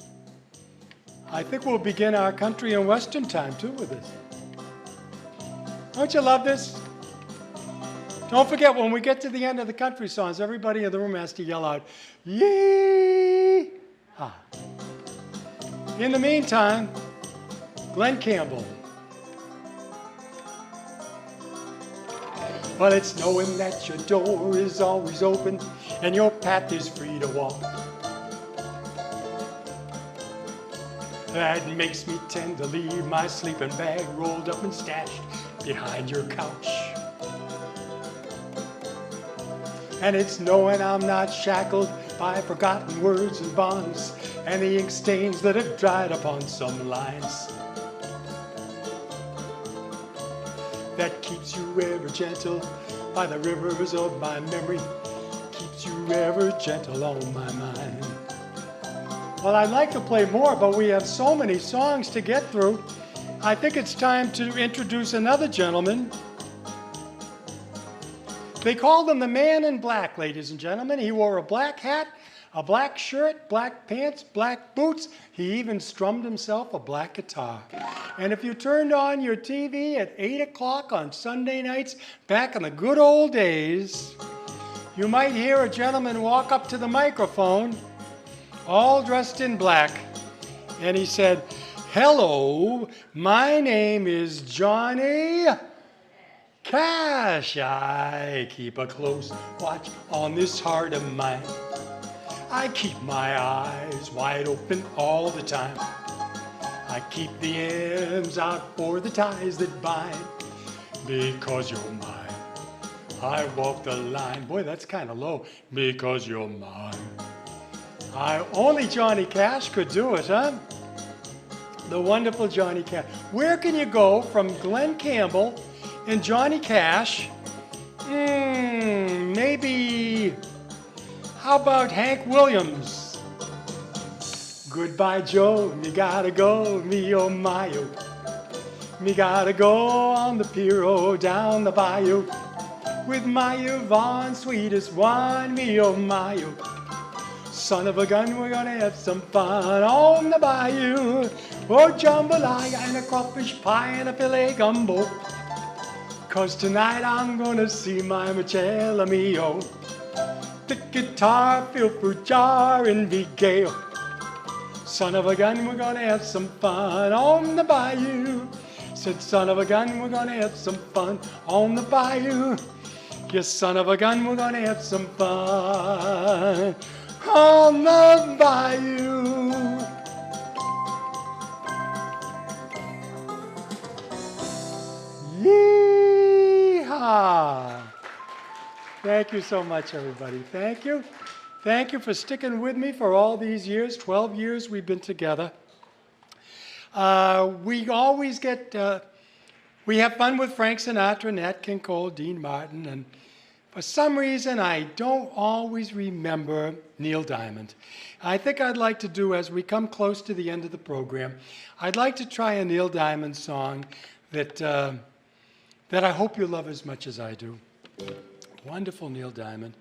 I think we'll begin our country and western time too with this. Don't you love this? Don't forget, when we get to the end of the country songs, everybody in the room has to yell out, yee-haw. In the meantime, Glen Campbell. Well, it's knowing that your door is always open and your path is free to walk that makes me tend to leave my sleeping bag rolled up and stashed behind your couch. And it's knowing I'm not shackled by forgotten words and bonds and the ink stains that have dried upon some lines. That keeps you ever gentle by the rivers of my memory, keeps you ever gentle on my mind. Well, I'd like to play more, but we have so many songs to get through. I think it's time to introduce another gentleman. They called him the Man in Black, ladies and gentlemen. He wore a black hat, a black shirt, black pants, black boots. He even strummed himself a black guitar. And if you turned on your TV at 8 o'clock on Sunday nights, back in the good old days, you might hear a gentleman walk up to the microphone, all dressed in black, and he said, "Hello, my name is Johnny Cash. I keep a close watch on this heart of mine. I keep my eyes wide open all the time. I keep the ends out for the ties that bind. Because you're mine, I walk the line." Boy, that's kind of low. Because you're mine. Only Johnny Cash could do it, huh? The wonderful Johnny Cash. Where can you go from Glen Campbell and Johnny Cash? Maybe, how about Hank Williams? Goodbye, Joe, me gotta go, me oh my oh. Me gotta go on the pier, oh, down the bayou. With my Yvonne, sweetest one, me oh my oh. Son of a gun, we're gonna have some fun on the bayou. Oh, jambalaya and a crawfish pie and a filet gumbo. 'Cause tonight I'm gonna see my Michelle mio. the guitar, fill fruit jar, and be gay. Son of a gun, we're gonna have some fun on the bayou. Said, son of a gun, we're gonna have some fun on the bayou. Yes, son of a gun, we're gonna have some fun on the bayou. Yeehaw! Thank you so much, everybody. Thank you. Thank you for sticking with me for all these years, 12 years we've been together. We always get, we have fun with Frank Sinatra, Nat King Cole, Dean Martin, and for some reason I don't always remember Neil Diamond. I think I'd like to do, as we come close to the end of the program, I'd like to try a Neil Diamond song that I hope you love as much as I do. Wonderful Neil Diamond.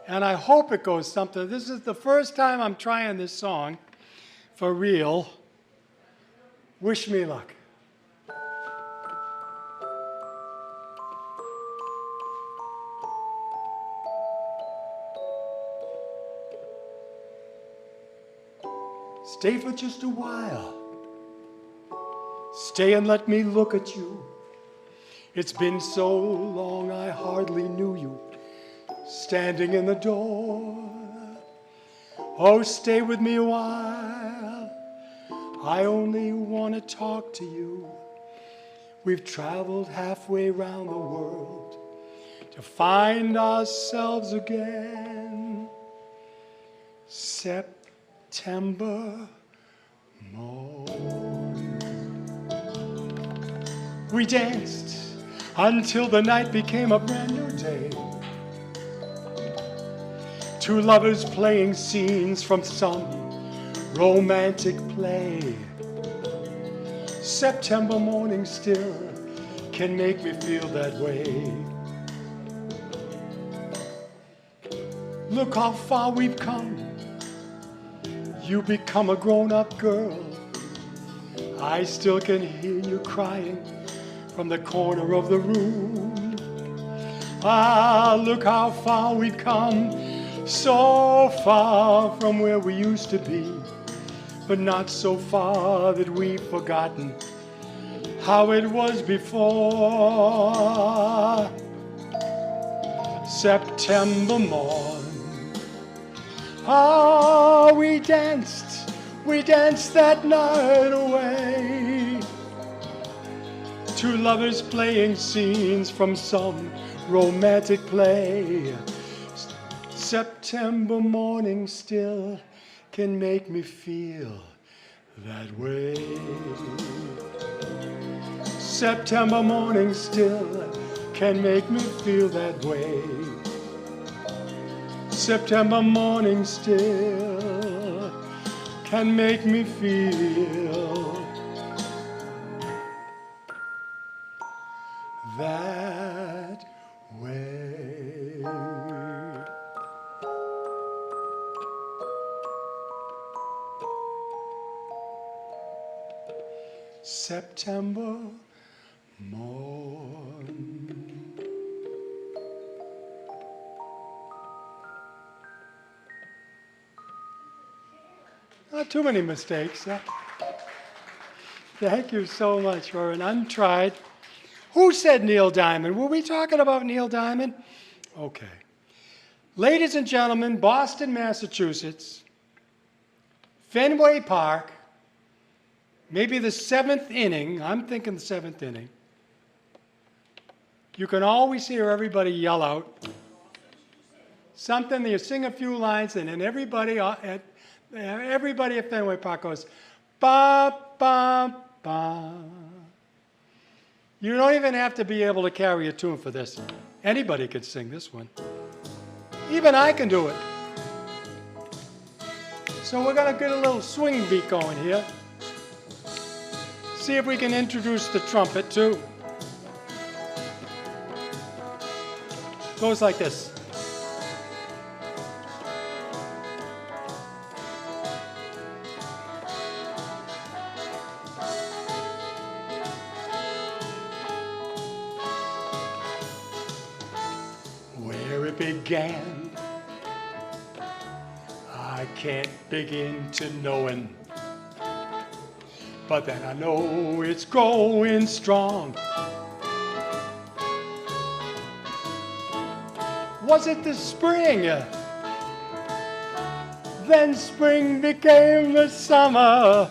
And I hope it goes something. This is the first time I'm trying this song for real. Wish me luck. Stay for just a while. Stay and let me look at you. It's been so long I hardly knew you. Standing in the door. Oh, stay with me a while. I only want to talk to you. We've traveled halfway around the world to find ourselves again. September morn. We danced until the night became a brand new day. Two lovers playing scenes from some romantic play. September morning still can make me feel that way. Look how far we've come. You become a grown-up girl. I still can hear you crying from the corner of the room. Ah, look how far we've come. So far from where we used to be, but not so far that we've forgotten how it was before. September morn. Ah, we danced that night away. Two lovers playing scenes from some romantic play. September morning still can make me feel that way. September morning still can make me feel that way. September morning still can make me feel that way. September morn. Not too many mistakes. Thank you so much for an untried. Who said Neil Diamond? Were we talking about Neil Diamond? Okay. Ladies and gentlemen, Boston, Massachusetts, Fenway Park, maybe the 7th inning. I'm thinking the 7th inning. You can always hear everybody yell out something. You sing a few lines, and then everybody at Fenway Park goes, ba, ba, ba. You don't even have to be able to carry a tune for this. Anybody can sing this one. Even I can do it. So we're going to get a little swing beat going here. See if we can introduce the trumpet too. Goes like this. began. I can't begin to knowing, but then I know it's growing strong. Was it the spring? Then spring became the summer.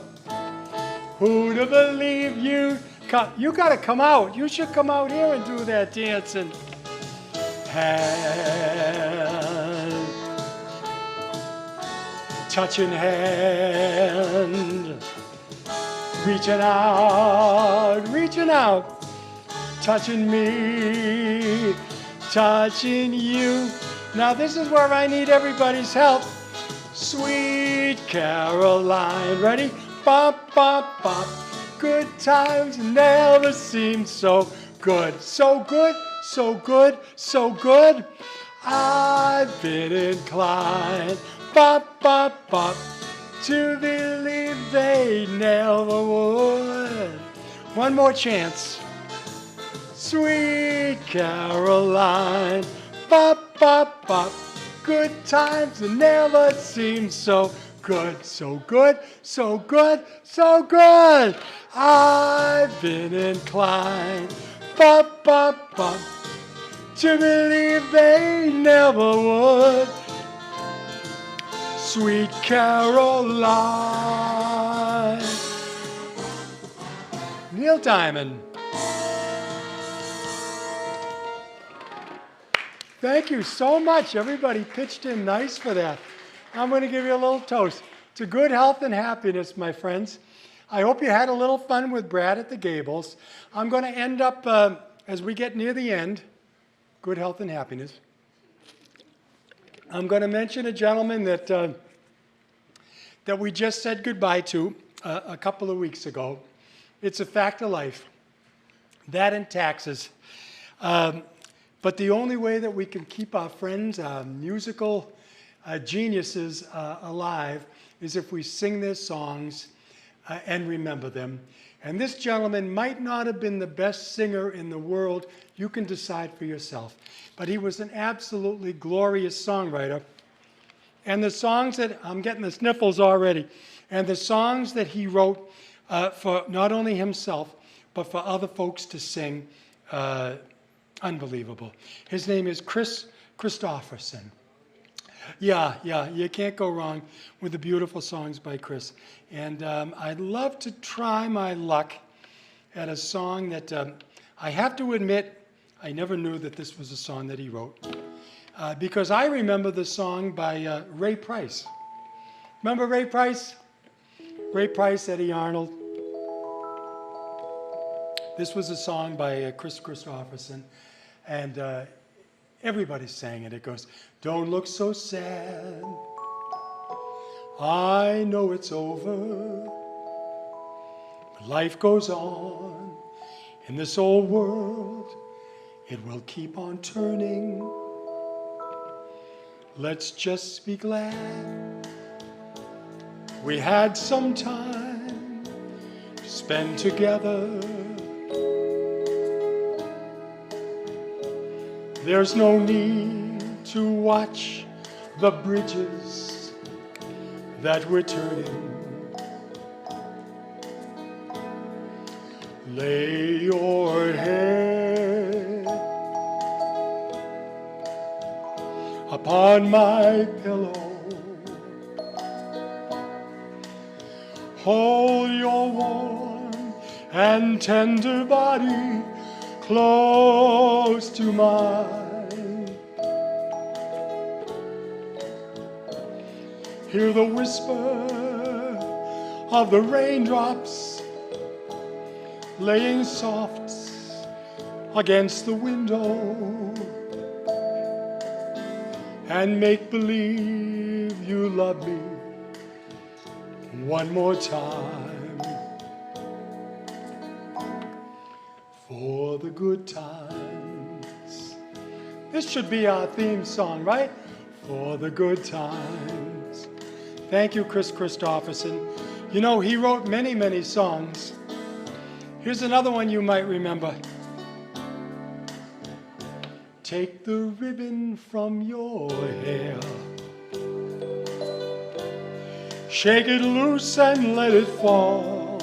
Who'd have believed you gotta come out. You should come out here and do that dancing. Hand, touching hand, reaching out, touching me, touching you. Now this is where I need everybody's help. Sweet Caroline, ready? Bop, bop, bop. Good times never seemed so good. So good, so good, so good. I've been inclined, bop, bop, bop, to believe they never would. One more chance. Sweet Caroline, bop, bop, bop. Good times never seem so good, so good, so good, so good. I've been inclined, bop, bop, bop, to believe they never would. Sweet Caroline. Neil Diamond. Thank you so much. Everybody pitched in nice for that. I'm going to give you a little toast to good health and happiness, my friends. I hope you had a little fun with Brad at the Gables. I'm going to end up, as we get near the end, good health and happiness. I'm going to mention a gentleman that we just said goodbye to a couple of weeks ago. It's a fact of life. That and taxes. But the only way that we can keep our friends, musical geniuses alive is if we sing their songs and remember them. And this gentleman might not have been the best singer in the world. You can decide for yourself. But he was an absolutely glorious songwriter. And the songs that, I'm getting the sniffles already, and the songs that he wrote for not only himself, but for other folks to sing, unbelievable. His name is Kris Kristofferson. Yeah, you can't go wrong with the beautiful songs by Kris. And I'd love to try my luck at a song that I have to admit, I never knew that this was a song that he wrote. Because I remember the song by Ray Price. Remember Ray Price? Ray Price, Eddie Arnold. This was a song by Kris Kristofferson. And everybody sang it. It goes, don't look so sad. I know it's over. But life goes on. In this old world, it will keep on turning. Let's just be glad we had some time to spend together. There's no need to watch the bridges that we're turning. Lay your head upon my pillow. Hold your warm and tender body close to mine. Hear the whisper of the raindrops laying soft against the window, and make believe you love me one more time. For the good times. This should be our theme song, right? For the good times. Thank you, Kris Kristofferson. You know, he wrote many, many songs. Here's another one you might remember. take the ribbon from your hair. Shake it loose and let it fall,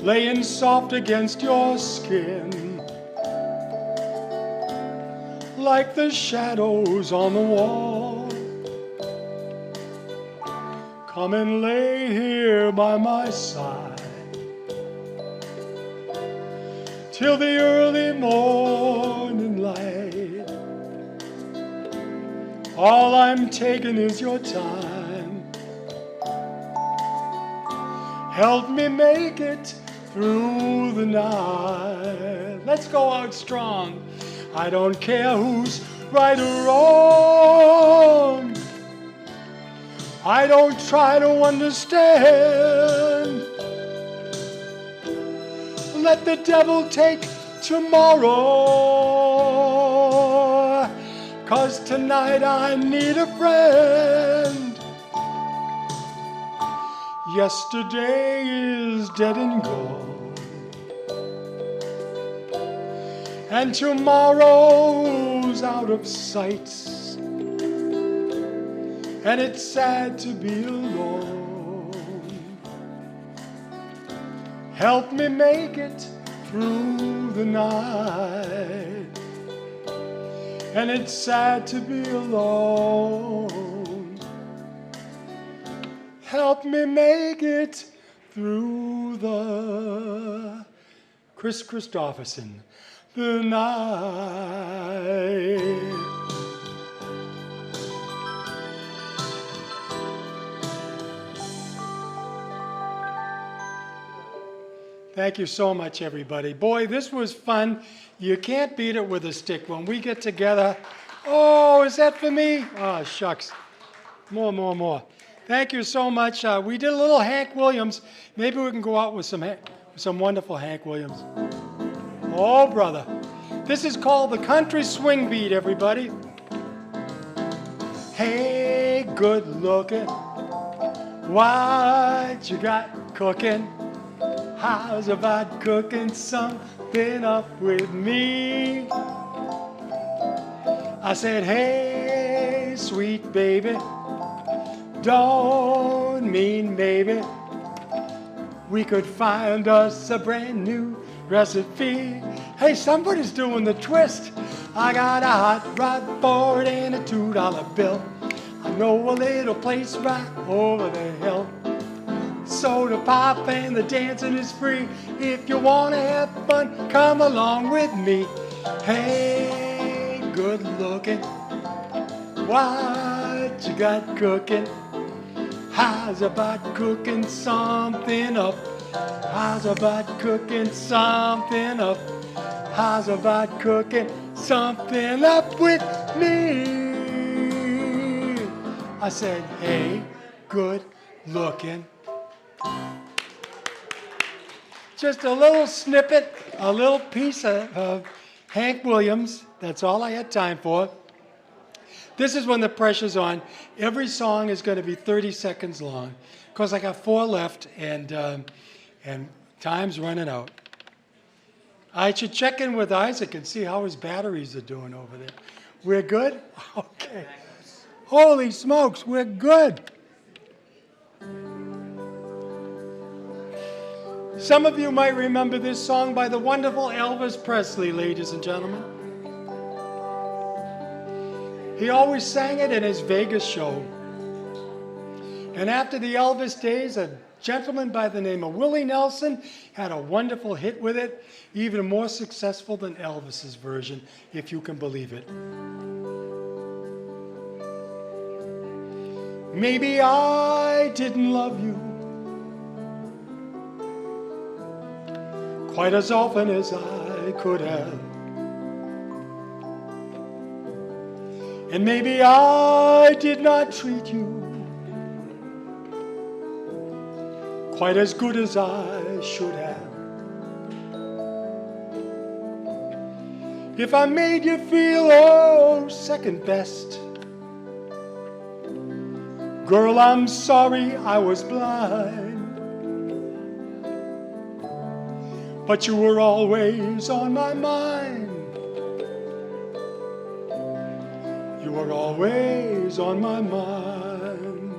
laying soft against your skin, like the shadows on the wall. Come and lay here by my side till the early morning light. All I'm taking is your time. Help me make it through the night. Let's go out strong. I don't care who's right or wrong. I don't try to understand. Let the devil take tomorrow, 'cause tonight I need a friend. Yesterday is dead and gone, and tomorrow's out of sight. And it's sad to be alone. Help me make it through the night. And it's sad to be alone. Help me make it through the Kris Kristofferson, the night. Thank you so much, everybody. Boy, this was fun. You can't beat it with a stick. When we get together, oh, is that for me? Oh, shucks. More. Thank you so much. We did a little Hank Williams. Maybe we can go out with some wonderful Hank Williams. Oh, brother. This is called the Country Swing Beat, everybody. Hey, good looking. What you got cooking? How's about cooking something up with me? I said, hey, sweet baby, don't mean maybe we could find us a brand new recipe. Hey, somebody's doing the twist. I got a hot rod for it and a $2 bill. I know a little place right over the hill. Soda pop and the dancing is free. If you want to have fun, come along with me. Hey, good looking, what you got cooking? How's about cooking something up? How's about cooking something up? How's about cooking something up with me? I said, hey, good looking. Just a little snippet, a little piece of Hank Williams. That's all I had time for. This is when the pressure's on. Every song is going to be 30 seconds long because I got 4 left and time's running out. I should check in with Isaac and see how his batteries are doing over there. We're good? Okay. Holy smokes, we're good. Some of you might remember this song by the wonderful Elvis Presley, ladies and gentlemen. He always sang it in his Vegas show. And after the Elvis days, a gentleman by the name of Willie Nelson had a wonderful hit with it, even more successful than Elvis's version, if you can believe it. Maybe I didn't love you quite as often as I could have. And maybe I did not treat you quite as good as I should have. If I made you feel second best, girl, I'm sorry I was blind. but you were always on my mind. You were always on my mind.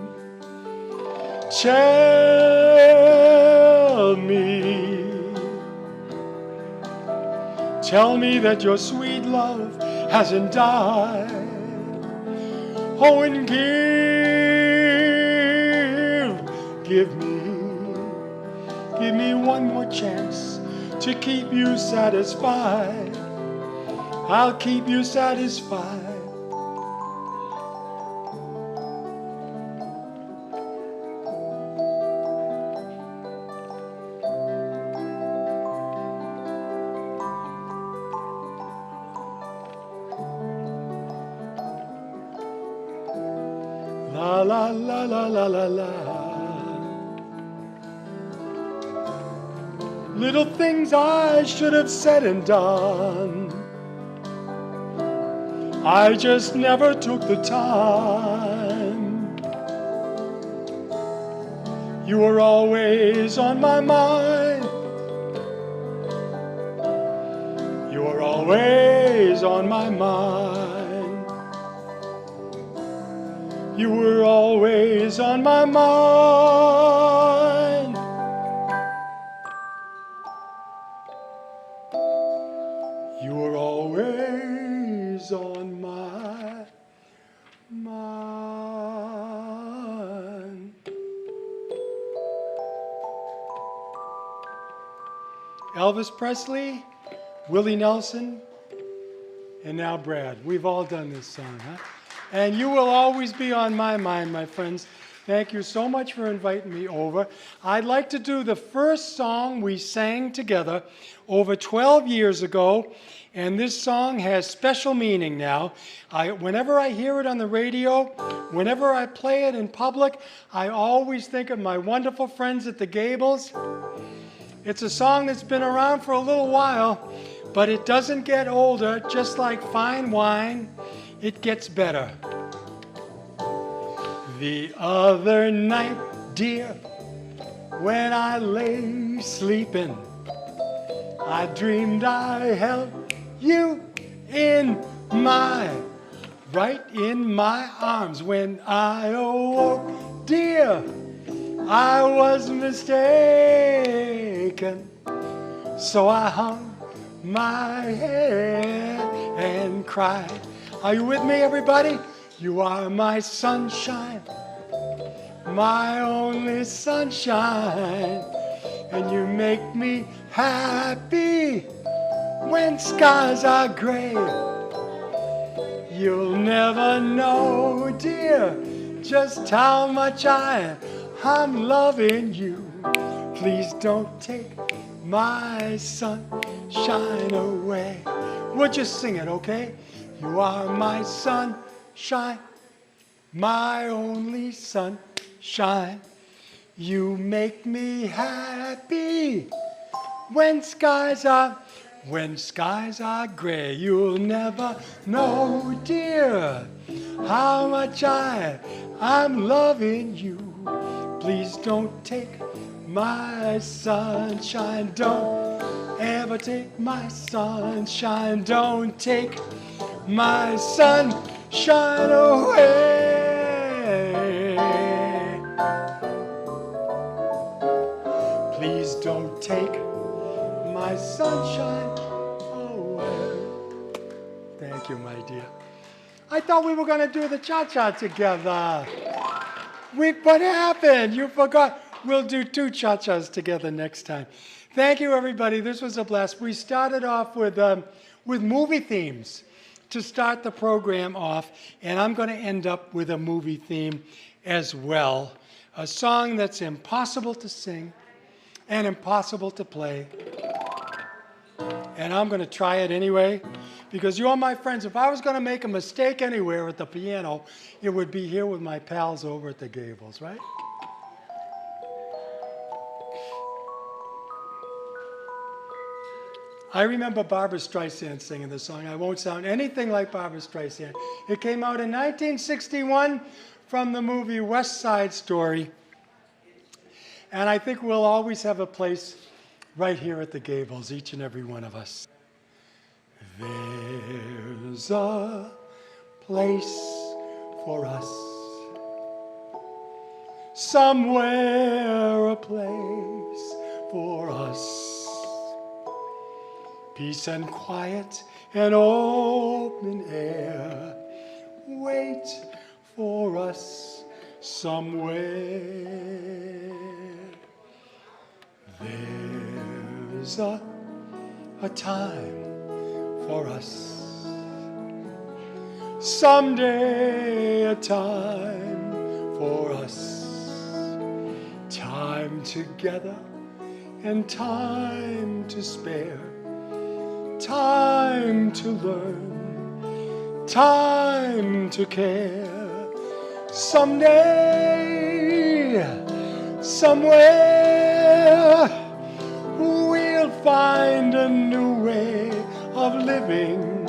Tell me that your sweet love hasn't died. Oh, and give me one more chance to keep you satisfied. I'll keep you satisfied. La la la la la la la. Little things I should have said and done, I just never took the time. You were always on my mind. You were always on my mind. You were always on my mind. You were always on my mind. Elvis Presley, Willie Nelson, and now Brad. We've all done this song, huh? And you will always be on my mind, my friends. Thank you so much for inviting me over. I'd like to do the first song we sang together over 12 years ago, and this song has special meaning now. Whenever I hear it on the radio, whenever I play it in public, I always think of my wonderful friends at the Gables. It's a song that's been around for a little while, but it doesn't get older. Just like fine wine, it gets better. The other night, dear, when I lay sleeping, I dreamed I held you right in my arms. When I awoke, dear, I was mistaken. So I hung my head and cried. Are you with me, everybody? You are my sunshine, my only sunshine, and you make me happy when skies are gray. You'll never know, dear, just how much I'm loving you. Please don't take my sunshine away. We'll just sing it, okay? You are my sunshine, my only sunshine. You make me happy when skies are gray. You'll never know, dear, how much I'm loving you. Please don't take my sunshine. Don't ever take my sunshine. Don't take my sunshine away. Please don't take my sunshine away. Thank you, my dear. I thought we were going to do the cha-cha together. What happened? You forgot. We'll do 2 cha-chas together next time. Thank you, everybody. This was a blast. We started off with movie themes to start the program off, and I'm going to end up with a movie theme as well. A song that's impossible to sing and impossible to play. And I'm going to try it anyway, because you're my friends. If I was going to make a mistake anywhere at the piano, it would be here with my pals over at the Gables, right? I remember Barbra Streisand singing this song. I won't sound anything like Barbra Streisand. It came out in 1961 from the movie West Side Story. And I think we'll always have a place right here at the Gables, each and every one of us. There's a place for us, somewhere a place for us. Peace and quiet and open air wait for us somewhere. There's a time for us, someday a time for us. Time together and time to spare, time to learn, time to care. Someday, somewhere, we'll find a new way of living.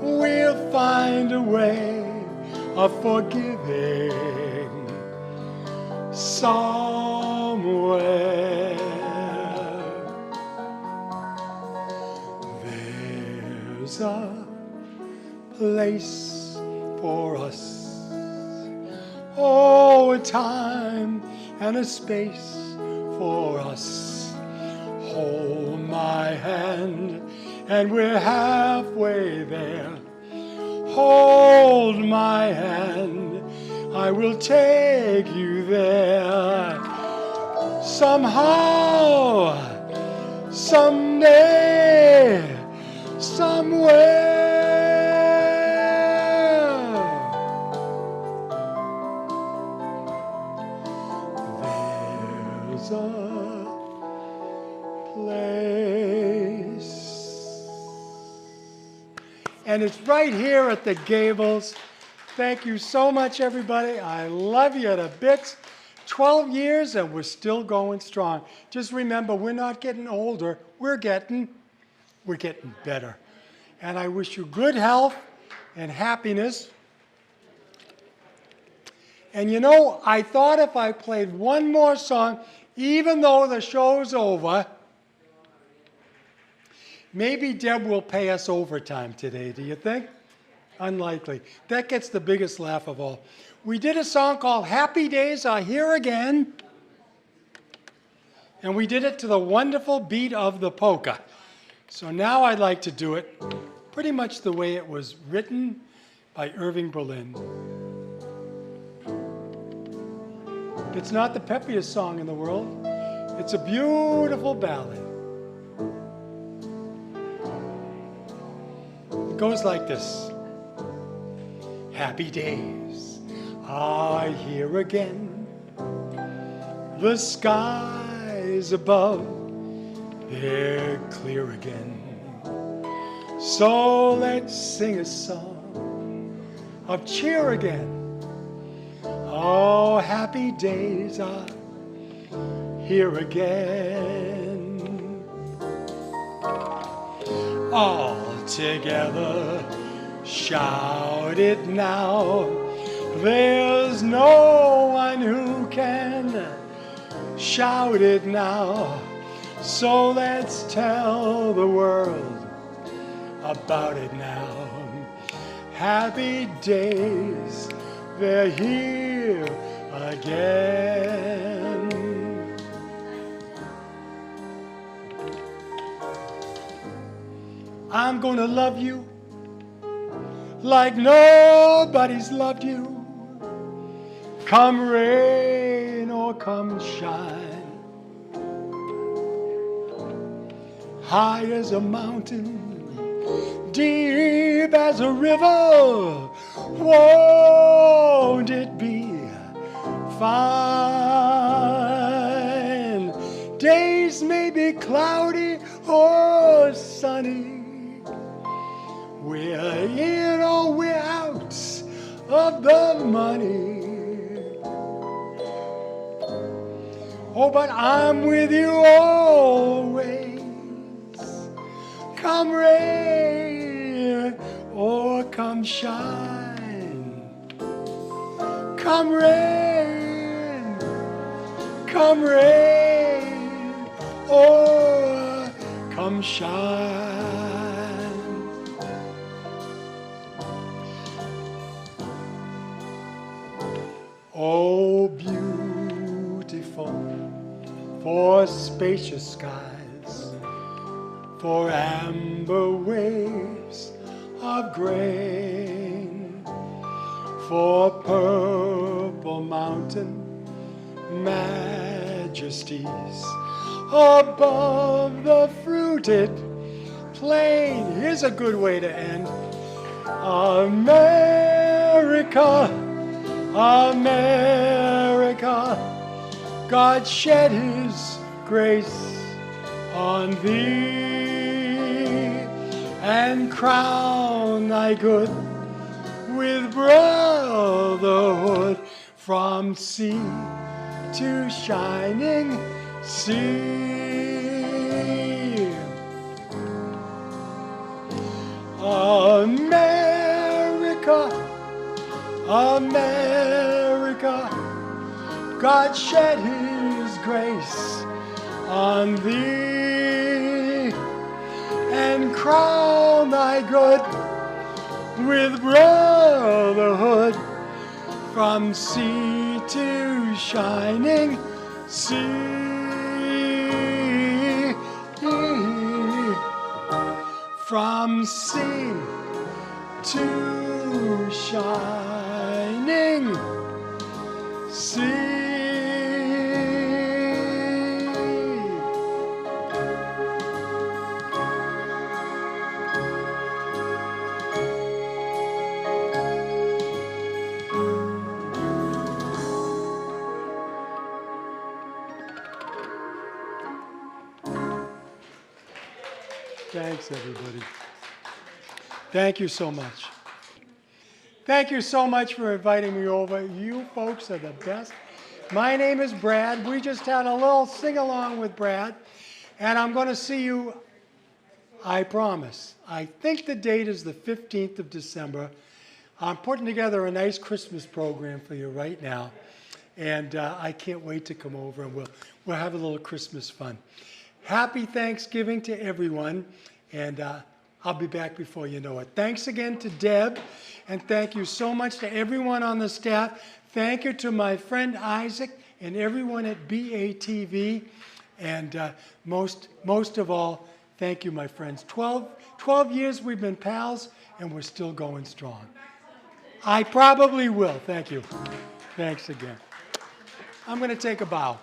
We'll find a way of forgiving somewhere. There's a place for us, oh, a time and a space for us. Hold my hand and we're halfway there. Hold my hand, I will take you there. Somehow, someday, somewhere. There's a place. And it's right here at the Gables. Thank you so much, everybody. I love you to bits. 12 years and we're still going strong. Just remember, we're not getting older. We're getting better. And I wish you good health and happiness. And you know, I thought if I played one more song, even though the show's over, maybe Deb will pay us overtime today, do you think? Unlikely. That gets the biggest laugh of all. We did a song called Happy Days Are Here Again, and we did it to the wonderful beat of the polka. So now I'd like to do it pretty much the way it was written by Irving Berlin. It's not the peppiest song in the world. It's a beautiful ballad. It goes like this. Happy days are here again. The skies above, they're clear again. So let's sing a song of cheer again. Oh, happy days are here again. All together, shout it now. There's no one who can shout it now. So let's tell the world about it now. Happy days, they're here again. I'm gonna love you like nobody's loved you. Come rain or come shine. High as a mountain, deep as a river, won't it be fine? Days may be cloudy or sunny. We're in or we're out of the money. Oh, but I'm with you always. Come rain or come shine. Come rain, come rain. oh, come shine. Oh, beautiful for spacious skies, for amber waves of grain, for purple mountain majesties above the fruited plain. Here's a good way to end. America, America, God shed his grace on thee and crown thy good with brotherhood from sea to shining sea. America, America, God shed his grace on thee and crown thy good with brotherhood from sea to shining sea. From sea to shining sea. Thanks, everybody. Thank you so much. Thank you so much for inviting me over. You folks are the best. My name is Brad. We just had a little sing-along with Brad, and I'm going to see you, I promise. I think the date is the 15th of December. I'm putting together a nice Christmas program for you right now, and I can't wait to come over, and we'll have a little Christmas fun. Happy Thanksgiving to everyone, and I'll be back before you know it. Thanks again to Deb, and thank you so much to everyone on the staff. Thank you to my friend Isaac and everyone at BATV, and most of all, thank you, my friends. 12 years we've been pals, and we're still going strong. I probably will. Thank you. Thanks again. I'm going to take a bow.